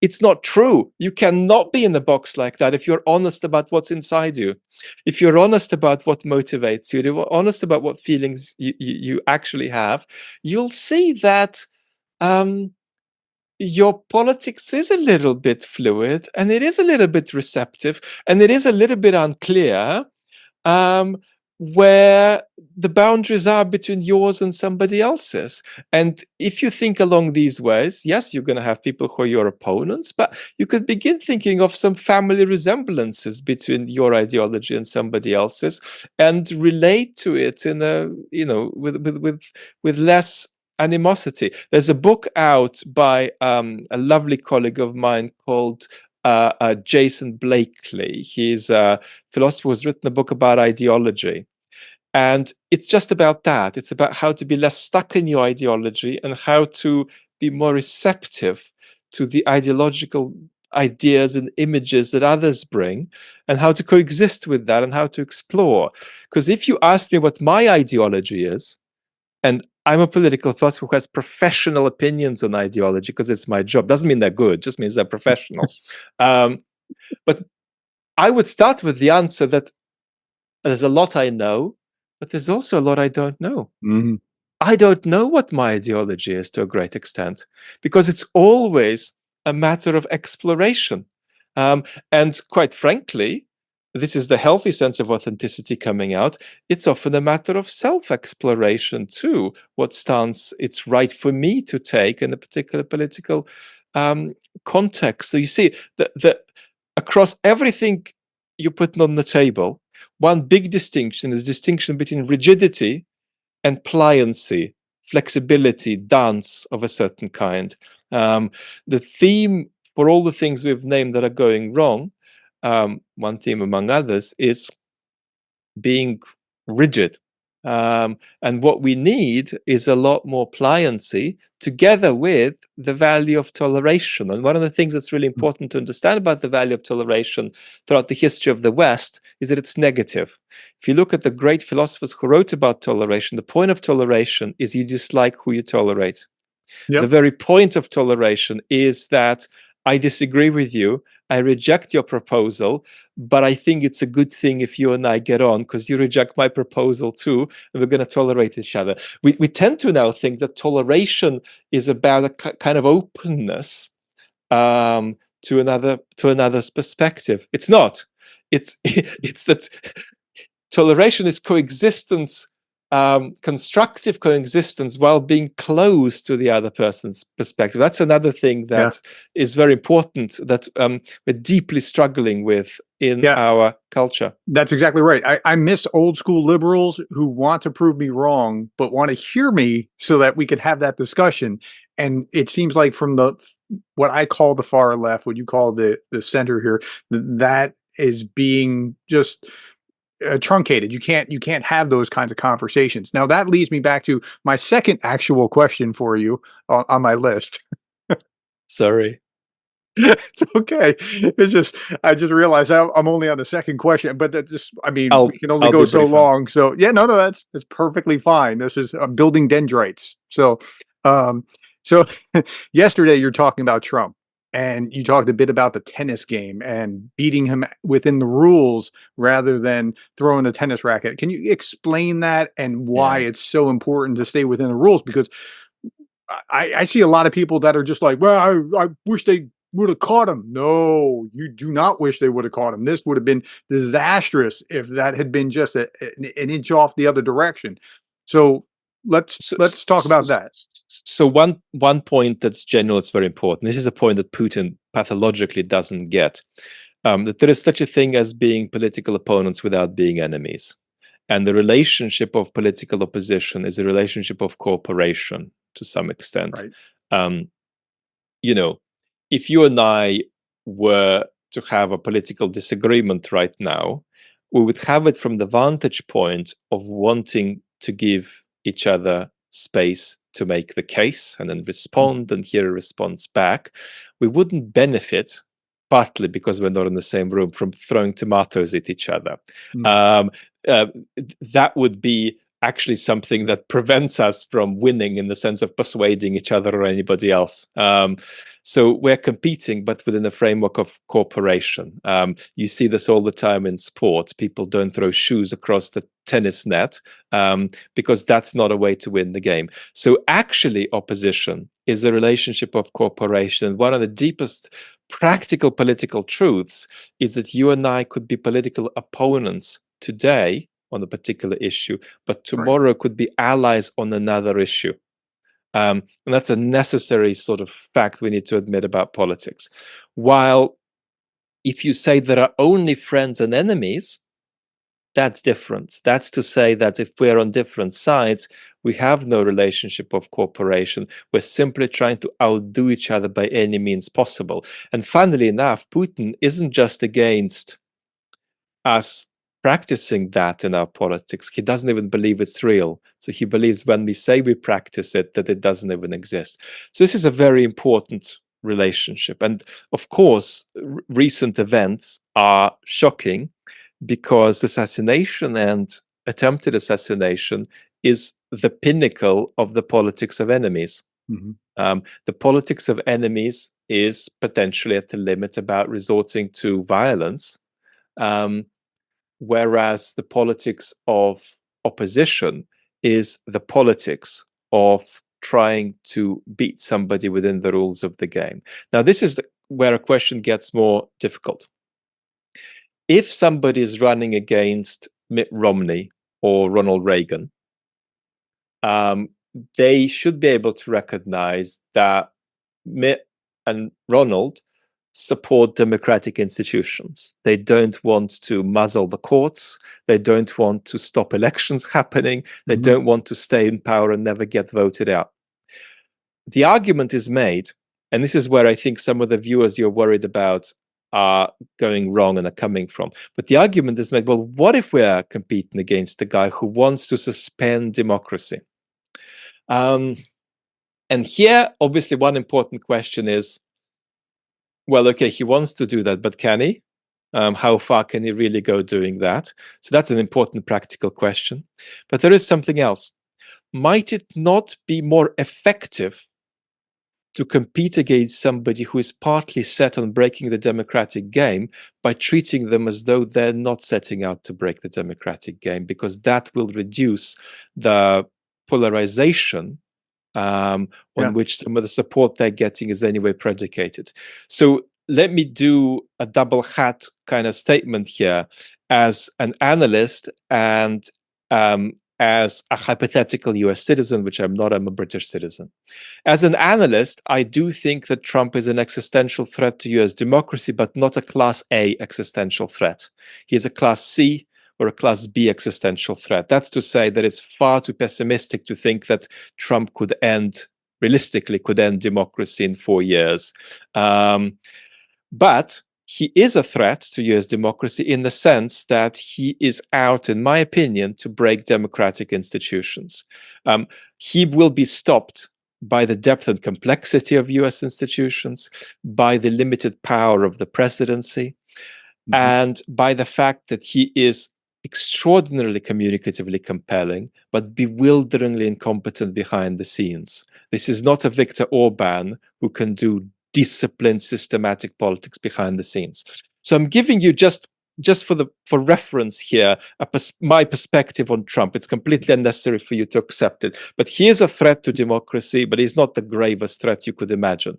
It's not true. You cannot be in the box like that if you're honest about what's inside you. If you're honest about what motivates you, if you're honest about what feelings you actually have, you'll see that um, your politics is a little bit fluid and it is a little bit receptive and it is a little bit unclear, um, where the boundaries are between yours and somebody else's. And if you think along these ways, yes, you're going to have people who are your opponents, but you could begin thinking of some family resemblances between your ideology and somebody else's, and relate to it in a, with less animosity. There's a book out by a lovely colleague of mine called Jason Blakely. He's a philosopher who's written a book about ideology. And it's just about that. It's about how to be less stuck in your ideology and how to be more receptive to the ideological ideas and images that others bring, and how to coexist with that and how to explore. Because if you ask me what my ideology is, and I'm a political philosopher who has professional opinions on ideology because it's my job. Doesn't mean they're good, just means they're professional. Um, but I would start with the answer that there's a lot I know, but there's also a lot I don't know. Mhm. I don't know what my ideology is to a great extent because it's always a matter of exploration. Um, and quite frankly, this is the healthy sense of authenticity coming out. It's often a matter of self exploration too. What stance it's right for me to take in a particular political um, context. So you see, across everything you put on the table, one big distinction is distinction between rigidity and pliancy, flexibility, dance of a certain kind. The theme for all the things we've named that are going wrong, one theme among others, is being rigid. And what we need is a lot more pliancy together with the value of toleration. And one of the things that's really important to understand about the value of toleration throughout the history of the West is that it's negative. If you look at the great philosophers who wrote about toleration, the point of toleration is you dislike who you tolerate. The Yep. very point of toleration is that I disagree with you, I reject your proposal, but I think it's a good thing if you and I get on because you reject my proposal too, and we're going to tolerate each other. We tend to now think that toleration is about a kind of openness, to another's perspective. It's not. It's that toleration is coexistence, constructive coexistence while being close to the other person's perspective. That's another thing Yeah. that is very important that we're deeply struggling with in Yeah. our culture. That's exactly right. I miss old school liberals who want to prove me wrong, but want to hear me so that we could have that discussion. And it seems like from the what I call the far left, what you call the center here, that is being just truncated. You can't have those kinds of conversations. Now that leads me back to my second actual question for you on my list. Sorry. It's okay. It's just I just realized I'm only on the second question, but that just I mean we can only I'll go be so brief on. long. So yeah, no, that's perfectly fine. This is building dendrites. Um, so yesterday you're talking about Trump, and you talked a bit about the tennis game and beating him within the rules rather than throwing a tennis racket. Can you explain that and why Yeah. it's so important to stay within the rules? Because I see a lot of people that are just like, well, I wish they would have caught him. No, you do not wish they would have caught him. This would have been disastrous if that had been just an inch off the other direction. So let's So, let's talk about that. so one point that's general is very important. This is a point that Putin pathologically doesn't get. That there is such a thing as being political opponents without being enemies. And the relationship of political opposition is a relationship of cooperation to some extent. Right. Um, you know, if you and I were to have a political disagreement right now, we would have it from the vantage point of wanting to give each other space to make the case and then Mhm. respond and hear a response back. We wouldn't benefit, partly because we're not in the same room, from throwing tomatoes at each other. Mm. Um, uh, that would be actually something that prevents us from winning in the sense of persuading each other or anybody else. So we're competing, but within a framework of cooperation. You see this all the time in sports. People don't throw shoes across the tennis net because that's not a way to win the game. So actually, opposition is a relationship of cooperation. One of the deepest practical political truths is that you and I could be political opponents today on a particular issue, but Right. tomorrow could be allies on another issue. And that's a necessary sort of fact we need to admit about politics. While if you say there are only friends and enemies, that's different. That's to say that if we're on different sides, we have no relationship of cooperation. We're simply trying to outdo each other by any means possible. And funnily enough, Putin isn't just against us practicing that in our politics. He doesn't even believe it's real. So he believes when we say we practice it, that it doesn't even exist. So this is a very important relationship. And of course, recent events are shocking because assassination and attempted assassination is the pinnacle of the politics of enemies. Mhm. The politics of enemies is potentially at the limit about resorting to violence. Um, Whereas the politics of opposition is the politics of trying to beat somebody within the rules of the game. Now, this is where a question gets more difficult. If somebody is running against Mitt Romney or Ronald Reagan, um, they should be able to recognize that Mitt and Ronald support democratic institutions. They don't want to muzzle the courts. They don't want to stop elections happening. They Mhm. don't want to stay in power and never get voted out. The argument is made, and this is where I think some of the viewers you're worried about are going wrong and are coming from. But the argument is made, well, what if we're competing against the guy who wants to suspend democracy? Um, and here, obviously, one important question is, well, okay, he wants to do that, but can he? How far can he really go doing that? So that's an important practical question. But there is something else. Might it not be more effective to compete against somebody who is partly set on breaking the democratic game by treating them as though they're not setting out to break the democratic game? Because that will reduce the polarization on Yeah. which some of the support they're getting is anyway predicated. So let me do a double hat kind of statement here as an analyst and as a hypothetical US citizen, which I'm not, I'm a British citizen. As an analyst, I do think that Trump is an existential threat to US democracy, but not a class A existential threat. He is a class C or a class B existential threat. That's to say that it's far too pessimistic to think that Trump could realistically, could end democracy in 4 years. But he is a threat to US democracy in the sense that he is out, in my opinion, to break democratic institutions. He will be stopped by the depth and complexity of US institutions, by the limited power of the presidency, Mhm. and by the fact that he is extraordinarily communicatively compelling, but bewilderingly incompetent behind the scenes. This is not a Viktor Orban who can do disciplined, systematic politics behind the scenes. So I'm giving you just for reference here my perspective on Trump. It's completely unnecessary for you to accept it, but he is a threat to democracy, but he's not the gravest threat you could imagine.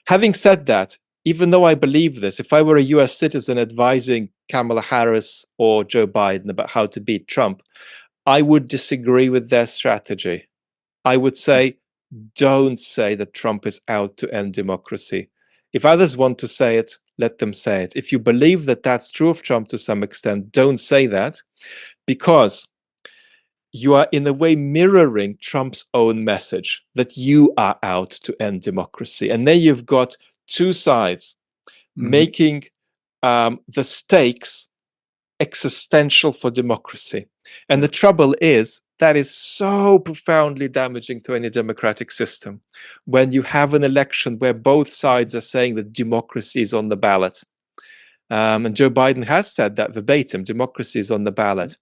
Having said that, even though I believe this, if I were a US citizen advising Kamala Harris or Joe Biden about how to beat Trump, I would disagree with their strategy. I would say, don't say that Trump is out to end democracy. If others want to say it, let them say it. If you believe that that's true of Trump to some extent, don't say that, because you are in a way mirroring Trump's own message that you are out to end democracy. And then you've got two sides Mhm. making the stakes existential for democracy. And Yeah. the trouble is that is so profoundly damaging to any democratic system when you have an election where both sides are saying that democracy is on the ballot. And Joe Biden has said that verbatim, democracy is on the ballot.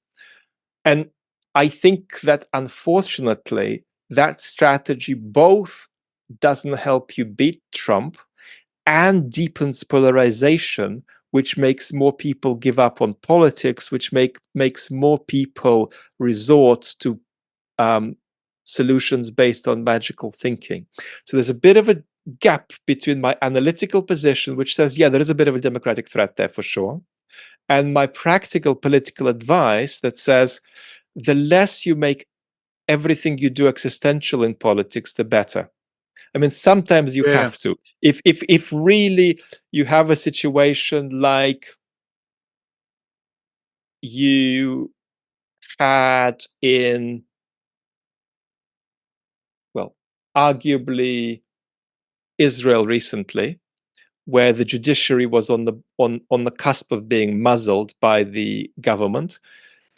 And I think that unfortunately, that strategy both doesn't help you beat Trump and deepens polarization, which makes more people give up on politics, which makes more people resort to solutions based on magical thinking. So there's a bit of a gap between my analytical position, which says, yeah, there is a bit of a democratic threat there for sure, and my practical political advice that says, the less you make everything you do existential in politics, the better. I mean, sometimes you Yeah. have to. If really you have a situation like you had in, well, arguably Israel recently, where the judiciary was on the cusp of being muzzled by the government,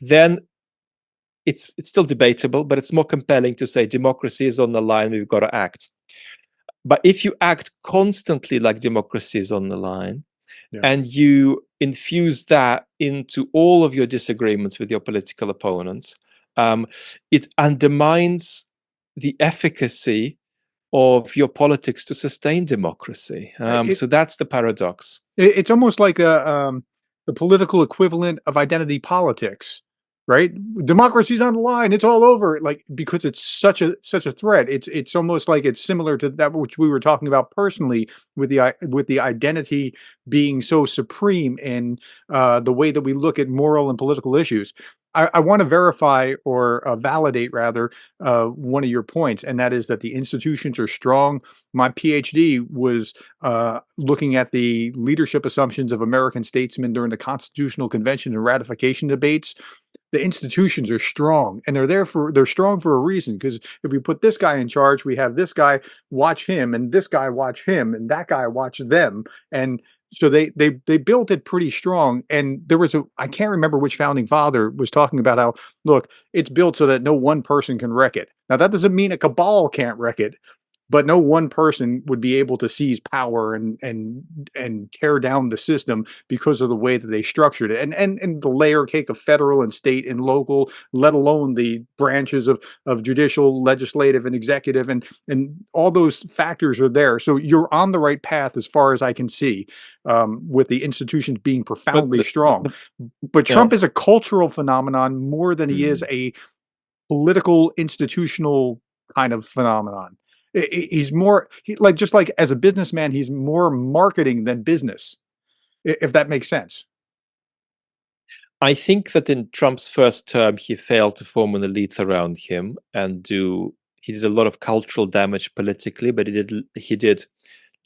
then it's still debatable, but it's more compelling to say democracy is on the line, we've got to act. But if you act constantly like democracy is on the line, Yeah. and you infuse that into all of your disagreements with your political opponents, it undermines the efficacy of your politics to sustain democracy. It So that's the paradox. it's almost like the political equivalent of identity politics, right? Democracy's on the line. It's all over. Like because it's such a threat. It's almost like it's similar to that which we were talking about personally with the identity being so supreme in the way that we look at moral and political issues. I want to verify or validate rather one of your points, and that is that the institutions are strong. My PhD was looking at the leadership assumptions of American statesmen during the Constitutional Convention and ratification debates. The institutions are strong, and they're strong for a reason. Because if we put this guy in charge, we have this guy watch him, and this guy watch him, and that guy watch them, and so they built it pretty strong. And there was a I can't remember which founding father was talking about how look, it's built so that no one person can wreck it. Now that doesn't mean a cabal can't wreck it, but no one person would be able to seize power and tear down the system because of the way that they structured it, and the layer cake of federal and state and local, let alone the branches of judicial, legislative, and executive, and all those factors are there. So you're on the right path as far as I can see, with the institutions being But, profoundly but, strong. but But yeah, Trump is a cultural phenomenon more than he is mm. a political institutional kind of phenomenon. He's more like just like as a businessman, he's more marketing than business, if that makes sense. I think that in Trump's first term, he failed to form an elite around him and do. He did a lot of cultural damage politically, but he did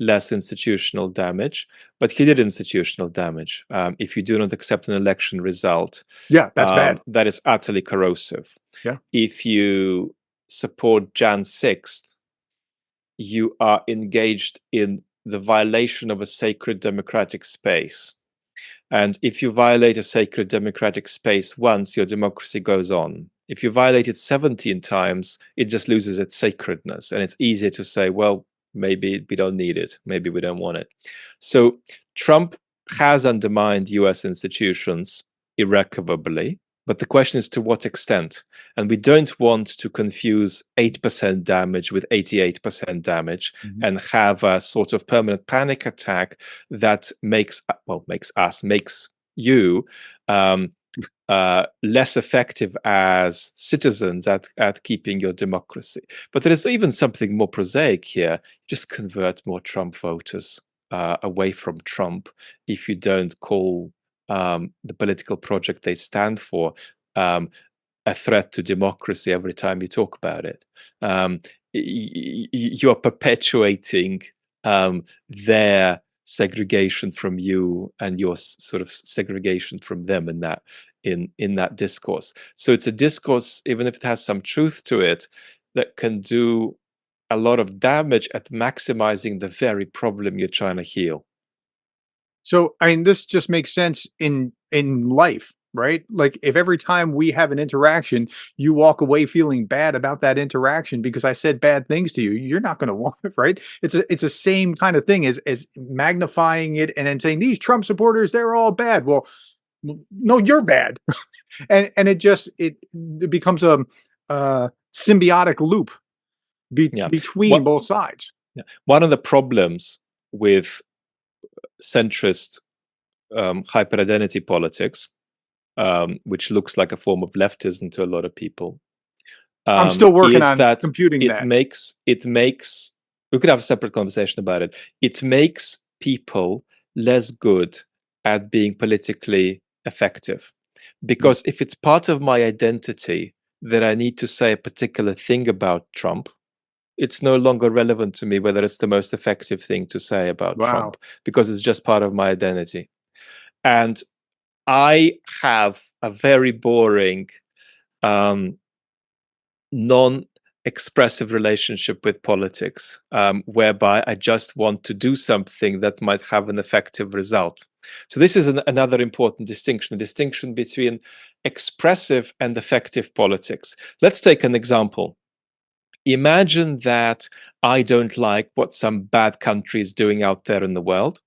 less institutional damage. But he did institutional damage. If you do not accept an election result, Yeah, that's bad. that is utterly corrosive. Yeah, If you support Jan 6th, you are engaged in the violation of a sacred democratic space. And if you violate a sacred democratic space once, your democracy goes on. If you violate it 17 times, it just loses its sacredness. And it's easier to say, well, maybe we don't need it. Maybe we don't want it. So Trump has undermined US institutions irrecoverably. But the question is to what extent? And we don't want to confuse 8% damage with 88% damage and have a sort of permanent panic attack that makes you less effective as citizens at keeping your democracy. But there is even something more prosaic here. Just convert more Trump voters away from Trump if you don't call the political project they stand for a threat to democracy every time you talk about it. You're perpetuating their segregation from you and your sort of segregation from them in that discourse. So it's a discourse, even if it has some truth to it, that can do a lot of damage at maximizing the very problem you're trying to heal. So, I mean, this just makes sense in life, right? Like, if every time we have an interaction, you walk away feeling bad about that interaction because I said bad things to you, you're not going to want it, right? It's a same kind of thing as magnifying it and then saying these Trump supporters, they're all bad. Well, no, you're bad, and it becomes a symbiotic loop Yeah. between both sides. One of the problems with centrist hyperidentity politics, which looks like a form of leftism to a lot of people, I'm still working is on that computing it that. makes we could have a separate conversation about it. It makes people less good at being politically effective. Because if it's part of my identity that I need to say a particular thing about Trump, it's no longer relevant to me whether it's the most effective thing to say about Wow. Trump, because it's just part of my identity. And I have a very boring, non-expressive relationship with politics, whereby I just want to do something that might have an effective result. So this is another important distinction, the distinction between expressive and effective politics. Let's take an example. Imagine that I don't like what some bad country is doing out there in the world,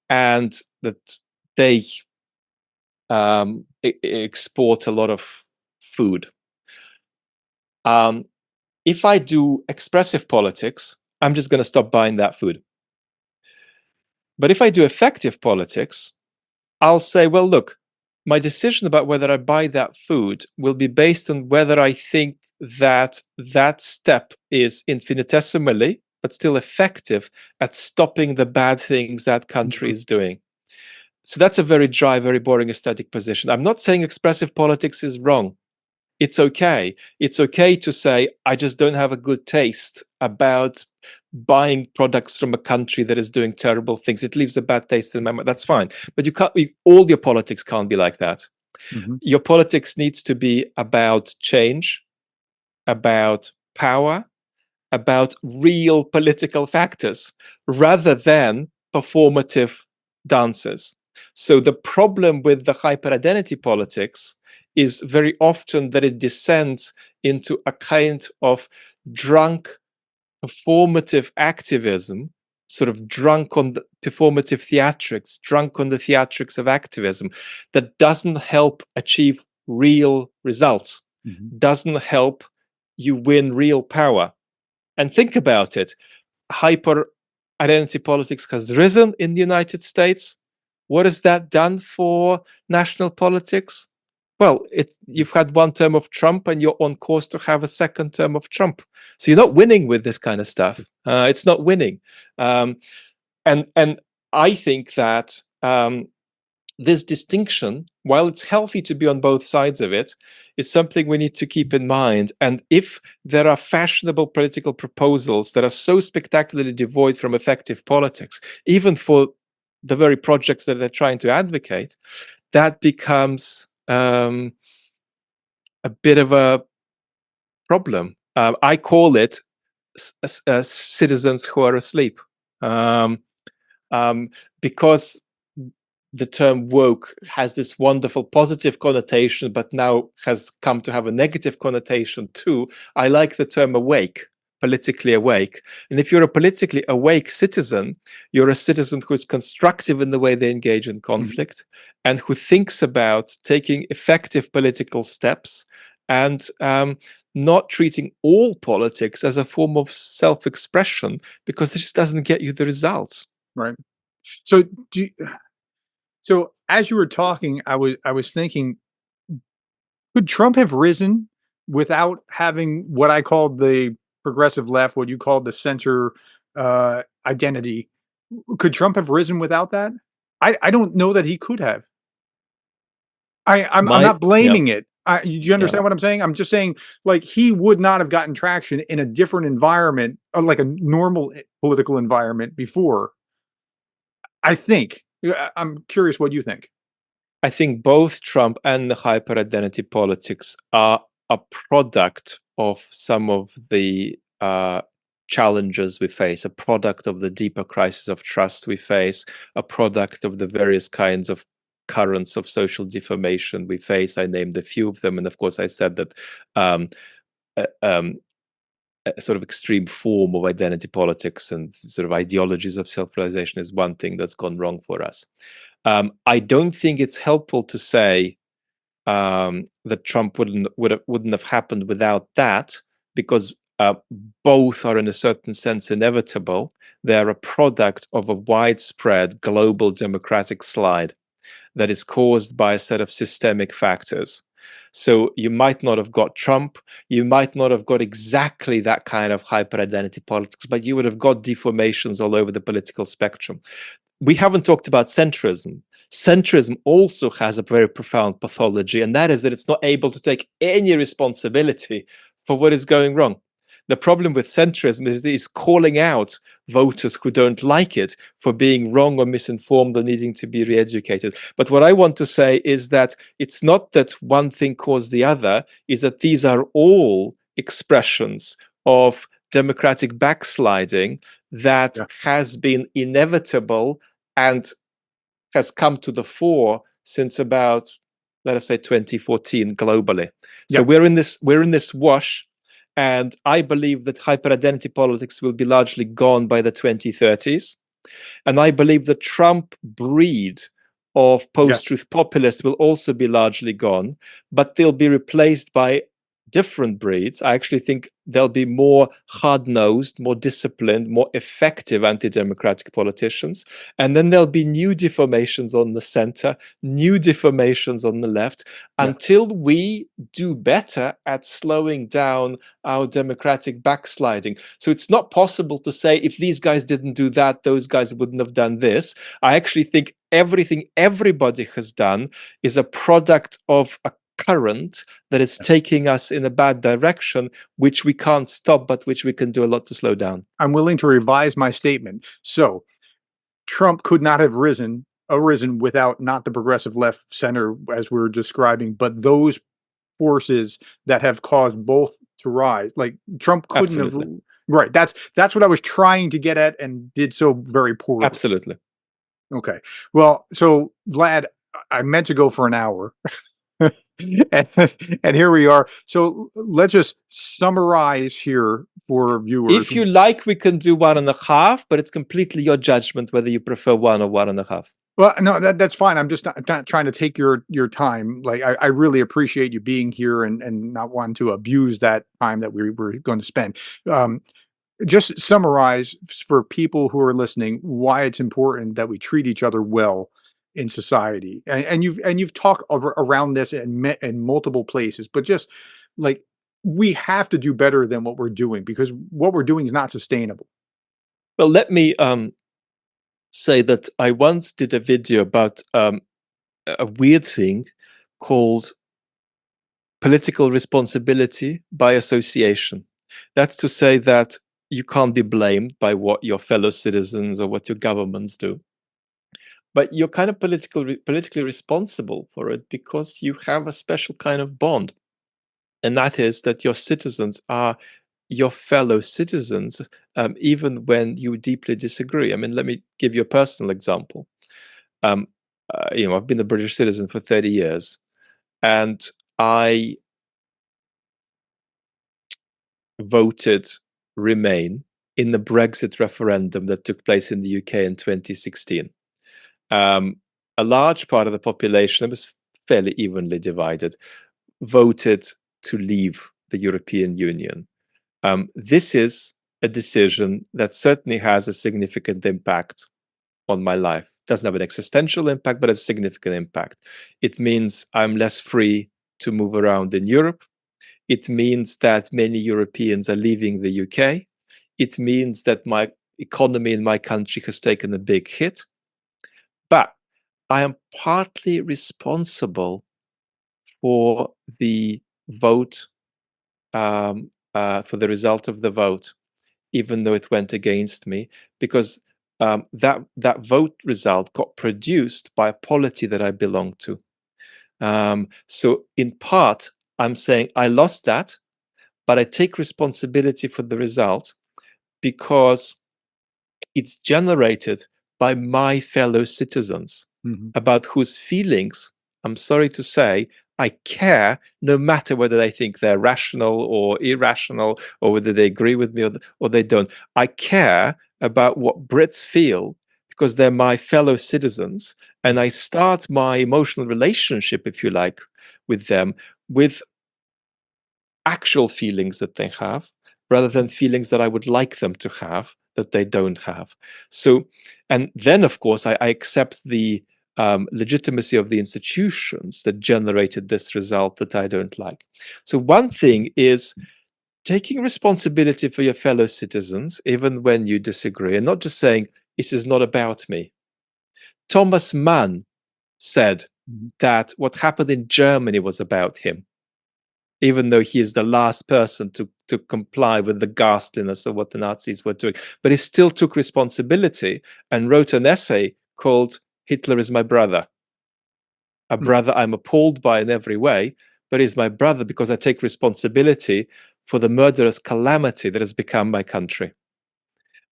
and that they export a lot of food. If I do expressive politics, I'm just going to stop buying that food. But if I do effective politics, I'll say, well, look, my decision about whether I buy that food will be based on whether I think that that step is infinitesimally, but still effective at stopping the bad things that country is doing. So that's a very dry, very boring aesthetic position. I'm not saying expressive politics is wrong. It's okay. It's okay to say, I just don't have a good taste about buying products from a country that is doing terrible things. It leaves a bad taste in my mouth. That's fine. But you can't, all your politics can't be like that. Your politics needs to be about change, about power, about real political factors, rather than performative dances. So the problem with the hyperidentity politics is very often that it descends into a kind of drunk performative activism, sort of drunk on the performative theatrics, drunk on the theatrics of activism, that doesn't help achieve real results, doesn't help you win real power. And think about it. Hyper identity politics has risen in the United States. What has that done for national politics? Well, you've had one term of Trump and you're on course to have a second term of Trump. So you're not winning with this kind of stuff. It's not winning. And I think that this distinction, while it's healthy to be on both sides of it, is something we need to keep in mind. And if there are fashionable political proposals that are so spectacularly devoid from effective politics, even for the very projects that they're trying to advocate, that becomes a bit of a problem. I call it citizens who are asleep. because the term woke has this wonderful positive connotation, but now has come to have a negative connotation too. I like the term awake, politically awake. And if you're a politically awake citizen, you're a citizen who is constructive in the way they engage in Mhm. conflict and who thinks about taking effective political steps and not treating all politics as a form of self-expression, because this just doesn't get you the results. Right. So do you, so as you were talking, I was thinking, could Trump have risen without having what I called the progressive left, what you called the center identity? Could Trump have risen without that? I don't know that he could have. I'm My not Yeah, blaming it. Do you yeah. understand what I'm saying? I'm just saying, like, he would not have gotten traction in a different environment, like a normal political environment before. I think. I'm curious what you think. I think both Trump and the hyper identity politics are a product of some of the challenges we face, a product of the deeper crisis of trust we face, a product of the various kinds of currents of social deformation we face. I named a few of them. And of course, I said that um, uh, um, a sort of extreme form of identity politics and sort of ideologies of self realization is one thing that's gone wrong for us. I don't think it's helpful to say that Trump wouldn't have happened without that, because both are in a certain sense inevitable. They're a product of a widespread global democratic slide that is caused by a set of systemic factors. So you might not have got Trump, you might not have got exactly that kind of hyper identity politics, but you would have got deformations all over the political spectrum. We haven't talked about centrism. Centrism also has a very profound pathology, and that is that it's not able to take any responsibility for what is going wrong. The problem with centrism is it's calling out voters who don't like it for being wrong or misinformed or needing to be re-educated. But what I want to say is that it's not that one thing caused the other, is that these are all expressions of democratic backsliding that Yeah. has been inevitable and has come to the fore since about, let us say, 2014 globally. So Yeah. we're in this wash, and I believe that hyper-identity politics will be largely gone by the 2030s. And I believe the Trump breed of Yeah. post-truth populists will also be largely gone, but they'll be replaced by different breeds. I actually think there'll be more hard-nosed, more disciplined, more effective anti-democratic politicians. And then there'll be new deformations on the center, new deformations on the left, Yeah. until we do better at slowing down our democratic backsliding. So it's not possible to say if these guys didn't do that, those guys wouldn't have done this. I actually think everything everybody has done is a product of a current that is Yeah. taking us in a bad direction, which we can't stop, but which we can do a lot to slow down. I'm willing to revise my statement. So Trump could not have arisen without not the progressive left center as we're describing, but those forces that have caused both to rise. Like Trump couldn't have. Absolutely. Right. That's what I was trying to get at and did so very poorly. Absolutely. Okay. Well, so Vlad, I meant to go for an hour. and, and here we are. So let's just summarize here for viewers. If you like, we can do 1.5, but it's completely your judgment whether you prefer 1 or 1.5. Well, no, that's fine. I'm just not trying to take your time. Like I really appreciate you being here and not wanting to abuse that time that we were going to spend. Um, just summarize for people who are listening why it's important that we treat each other well in society. And you've talked around this in multiple places, but just like we have to do better than what we're doing because what we're doing is not sustainable. Well, let me say that I once did a video about a weird thing called political responsibility by association. That's to say that you can't be blamed by what your fellow citizens or what your governments do, but you're kind of politically responsible for it because you have a special kind of bond, and that is that your citizens are your fellow citizens, even when you deeply disagree. I mean, let me give you a personal example. Um, I've been a British citizen for 30 years, and I voted Remain in the Brexit referendum that took place in the UK in 2016. A large part of the population, it was fairly evenly divided, voted to leave the European Union. This is a decision that certainly has a significant impact on my life. Doesn't have an existential impact, but a significant impact. It means I'm less free to move around in Europe. It means that many Europeans are leaving the UK. It means that my economy in my country has taken a big hit. But I am partly responsible for the vote, for the result of the vote, even though it went against me, because that vote result got produced by a polity that I belong to. So in part, I'm saying I lost that, but I take responsibility for the result because it's generated by my fellow citizens, Mhm. about whose feelings, I'm sorry to say, I care, no matter whether they think they're rational or irrational, or whether they agree with me or they don't. I care about what Brits feel because they're my fellow citizens. And I start my emotional relationship, if you like, with them with actual feelings that they have rather than feelings that I would like them to have that they don't have. So, and then of course, I accept the legitimacy of the institutions that generated this result that I don't like. So, one thing is taking responsibility for your fellow citizens, even when you disagree, and not just saying, this is not about me. Thomas Mann said Mhm. that what happened in Germany was about him, even though he is the last person to comply with the ghastliness of what the Nazis were doing. But he still took responsibility and wrote an essay called Hitler is My Brother. A Mm. brother I'm appalled by in every way, but he's my brother because I take responsibility for the murderous calamity that has become my country.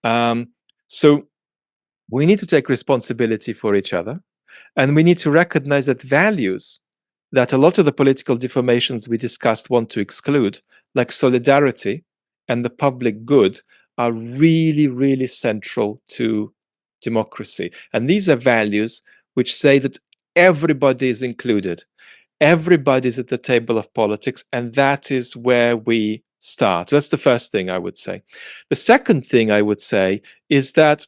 Um, so we need to take responsibility for each other. And we need to recognize that values that a lot of the political deformations we discussed want to exclude, like solidarity and the public good, are really, really central to democracy. And these are values which say that everybody is included, everybody's at the table of politics, and that is where we start. That's the first thing I would say. The second thing I would say is that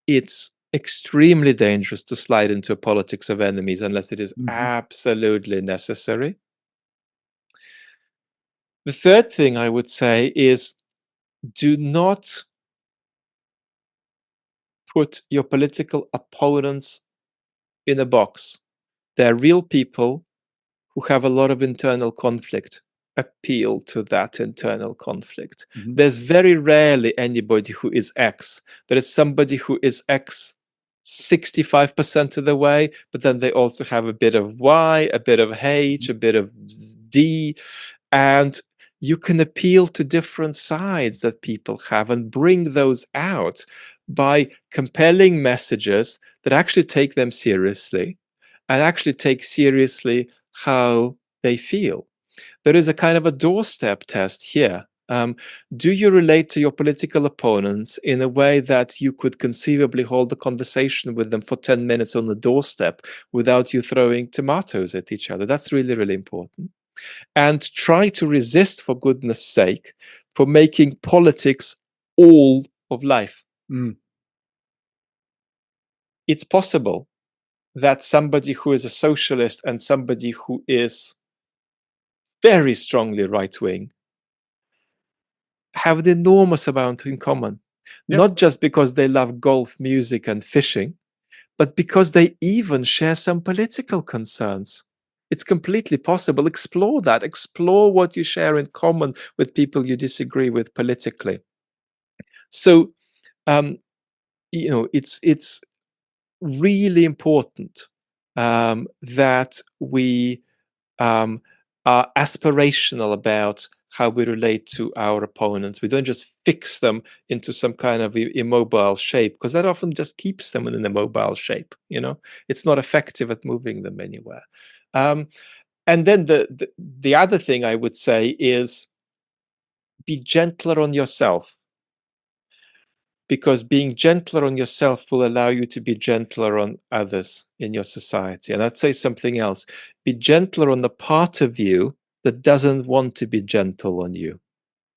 it's extremely dangerous to slide into a politics of enemies unless it is Mhm. absolutely necessary. The third thing I would say is do not put your political opponents in a box. They're real people who have a lot of internal conflict. Appeal to that internal conflict. Mhm. There's very rarely anybody who is X. There is somebody who is X 65% of the way, but then they also have a bit of Y, a bit of H, Mhm. a bit of D, and you can appeal to different sides that people have and bring those out by compelling messages that actually take them seriously and actually take seriously how they feel. There is a kind of a doorstep test here. Do you relate to your political opponents in a way that you could conceivably hold a conversation with them for 10 minutes on the doorstep without you throwing tomatoes at each other? That's really, really important. And try to resist, for goodness sake, for making politics all of life. Mm. It's possible that somebody who is a socialist and somebody who is very strongly right wing have an enormous amount in common, Yeah. not just because they love golf, music, and fishing, but because they even share some political concerns. It's completely possible. Explore that. Explore what you share in common with people you disagree with politically. So, um, it's really important that we um, are aspirational about how we relate to our opponents. We don't just fix them into some kind of immobile shape, because that often just keeps them in an immobile shape. It's not effective at moving them anywhere. And then the other thing I would say is be gentler on yourself, because being gentler on yourself will allow you to be gentler on others in your society. And I'd say something else. Be gentler on the part of you that doesn't want to be gentle on you.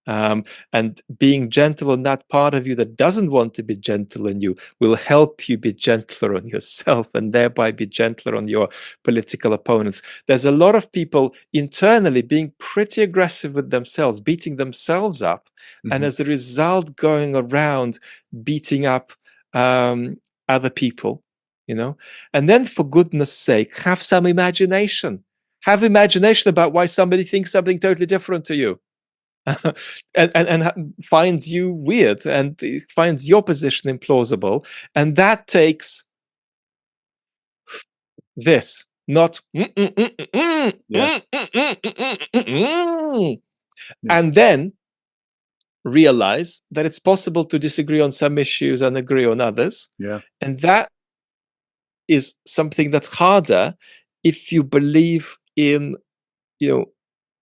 And being gentle on that part of you that doesn't want to be gentle on you will help you be gentler on yourself, and thereby be gentler on your political opponents. There's a lot of people internally being pretty aggressive with themselves, beating themselves up, and Mhm. as a result going around beating up other people, and then, for goodness sake, have some imagination. Have imagination about why somebody thinks something totally different to you. and finds you weird, and finds your position implausible. And that takes this, not Yeah, yeah, and then realize that it's possible to disagree on some issues and agree on others. yeah, And that is something that's harder if you believe in, you know,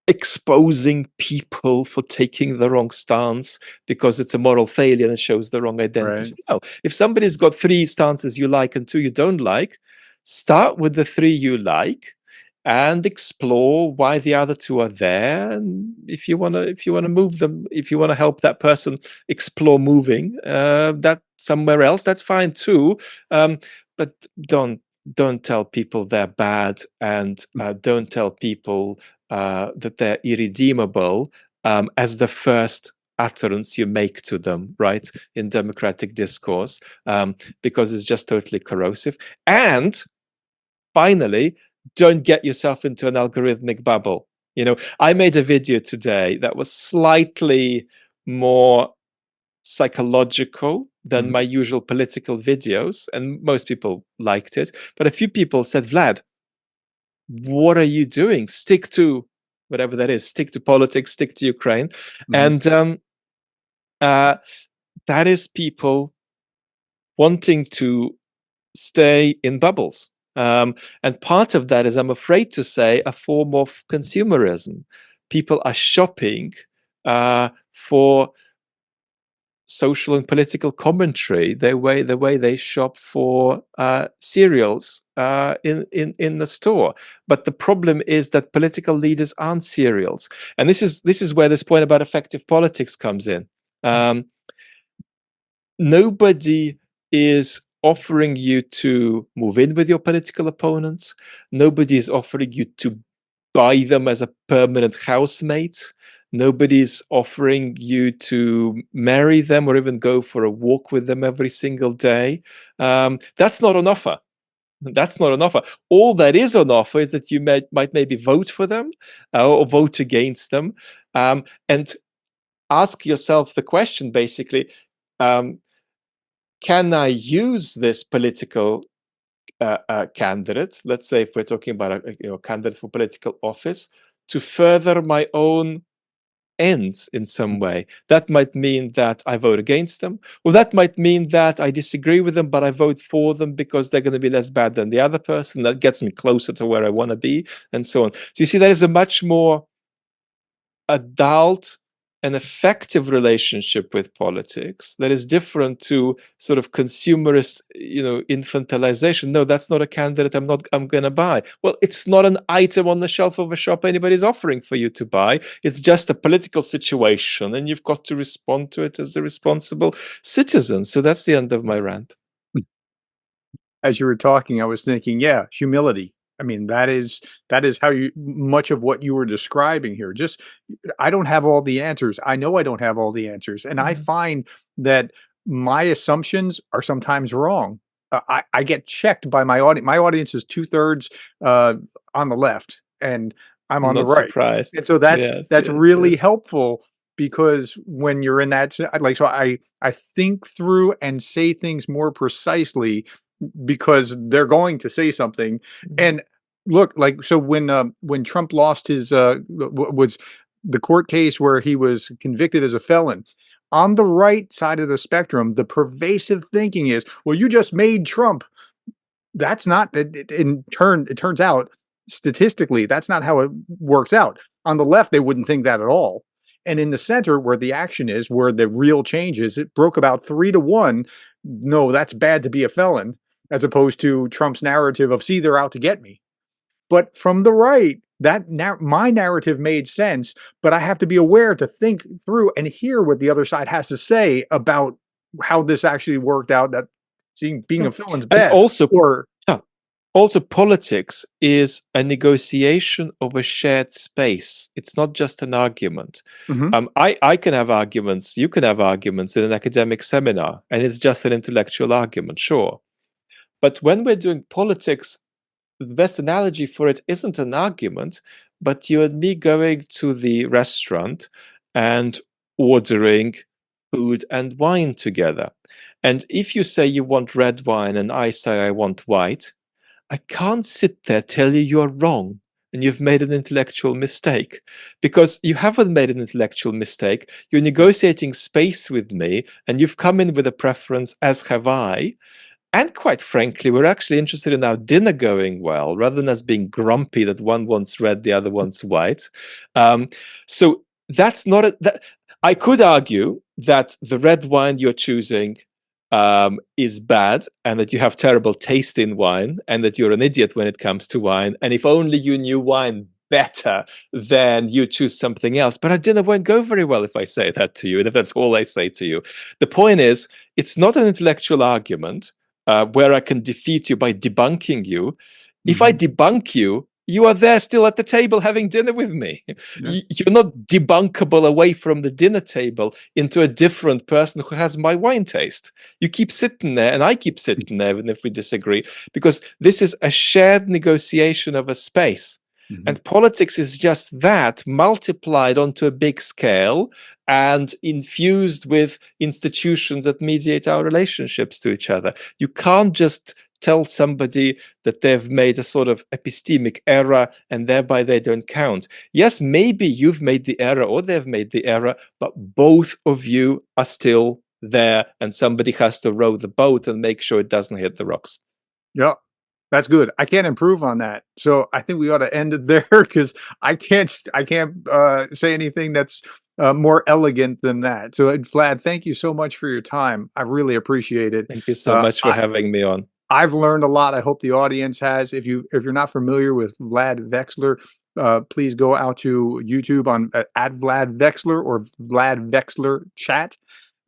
exposing people for taking the wrong stance because it's a moral failure and it shows the wrong right. identity. No, if somebody's got 3 stances you like and 2 you don't like, start with the 3 you like and explore why the other 2 are there. And if you want to move them, if you want to help that person explore moving that somewhere else, that's fine too. But don't tell people they're bad, and don't tell people that they're irredeemable as the first utterance you make to them, right, in democratic discourse, because it's just totally corrosive. And finally, don't get yourself into an algorithmic bubble. I made a video today that was slightly more psychological than Mhm. my usual political videos, and most people liked it. But a few people said, Vlad, what are you doing? Stick to whatever that is. Stick to politics, stick to Ukraine. Mhm. And uh, that is people wanting to stay in bubbles. And part of that is, I'm afraid to say, a form of consumerism. People are shopping for social and political commentary the way they shop for cereals in the store. But the problem is that political leaders aren't cereals, and this is where this point about effective politics comes in. Um, Nobody is offering you to move in with your political opponents. Nobody is offering you to buy them as a permanent housemate. Nobody's offering you to marry them or even go for a walk with them every single day. That's not an offer. That's not an offer. All that is on offer is that you might maybe vote for them or vote against them, and ask yourself the question, basically, um, can I use this political candidate, let's say if we're talking about a candidate for political office, to further my own ends in some way? That might mean that I vote against them, or that might mean that I disagree with them, but I vote for them because they're going to be less bad than the other person. That gets me closer to where I want to be, and so on. So you see, that is a much more adult and effective relationship with politics that is different to sort of consumerist, infantilization. No, that's not a candidate I'm going to buy. Well, it's not an item on the shelf of a shop anybody's offering for you to buy. It's just a political situation, and you've got to respond to it as a responsible citizen. So that's the end of my rant. As you were talking, I was thinking, yeah, humility. I mean, that is how you much of what you were describing here. Just I don't have all the answers. I know I don't have all the answers, and I Mhm. find that my assumptions are sometimes wrong. I get checked by my audience. My audience is 2/3 uh, on the left, and I'm I'm on the not right, surprised. and so that's Yes, that's yes, really yes. helpful because when you're in that, like, so I think through and say things more precisely because they're going to say something. Mhm. And look, like, so when Trump lost his was the court case where he was convicted as a felon. On the right side of the spectrum, the pervasive thinking is, well, you just made Trump. That's not it turns out statistically, that's not how it works out. On the left, they wouldn't think that at all. And in the center, where the action is, where the real change is, it broke about 3 to 1. No, that's bad to be a felon, as opposed to Trump's narrative of, see, they're out to get me. But from the right, my narrative made sense, but I have to be aware to think through and hear what the other side has to say about how this actually worked out. That seeing being Yeah. a felon's And bad, also, or yeah, also politics is a negotiation of a shared space. It's not just an argument. Mhm. I can have arguments, you can have arguments in an academic seminar, and it's just an intellectual argument, sure. But when we're doing politics, the best analogy for it isn't an argument, but you and me going to the restaurant and ordering food and wine together. And if you say you want red wine and I say I want white, I can't sit there tell you you're wrong and you've made an intellectual mistake, because you haven't made an intellectual mistake. You're negotiating space with me and you've come in with a preference, as have I. And quite frankly, we're actually interested in our dinner going well, rather than us being grumpy that one wants red, the other wants white. So that's not a, that. I could argue that the red wine you're choosing is bad, and that you have terrible taste in wine, and that you're an idiot when it comes to wine. And if only you knew wine better, then you choose something else. But our dinner won't go very well if I say that to you, and if that's all I say to you. The point is, it's not an intellectual argument where I can defeat you by debunking you. If I Mhm. debunk you, you are there still at the table having dinner with me. Yeah. You're not debunkable away from the dinner table into a different person who has my wine taste. You keep sitting there, and I keep sitting there, even if we disagree, because this is a shared negotiation of a space. Mhm. And politics is just that multiplied onto a big scale and infused with institutions that mediate our relationships to each other. You can't just tell somebody that they've made a sort of epistemic error and thereby they don't count. Yes, maybe you've made the error or they've made the error, but both of you are still there, and somebody has to row the boat and make sure it doesn't hit the rocks. Yeah. That's good. I can't improve on that. So I think we ought to end it there because I can't say anything that's more elegant than that. So Vlad, thank you so much for your time. I really appreciate it. Thank you so Uh, much for I, having me on. I've learned a lot. I hope the audience has. If you're not familiar with Vlad Vexler, please go out to YouTube on at Vlad Vexler or Vlad Vexler Chat.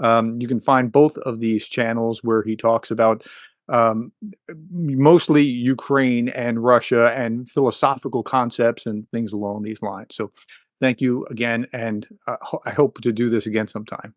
You can find both of these channels where he talks about um, mostly Ukraine and Russia and philosophical concepts and things along these lines. So, thank you again, and I hope to do this again sometime.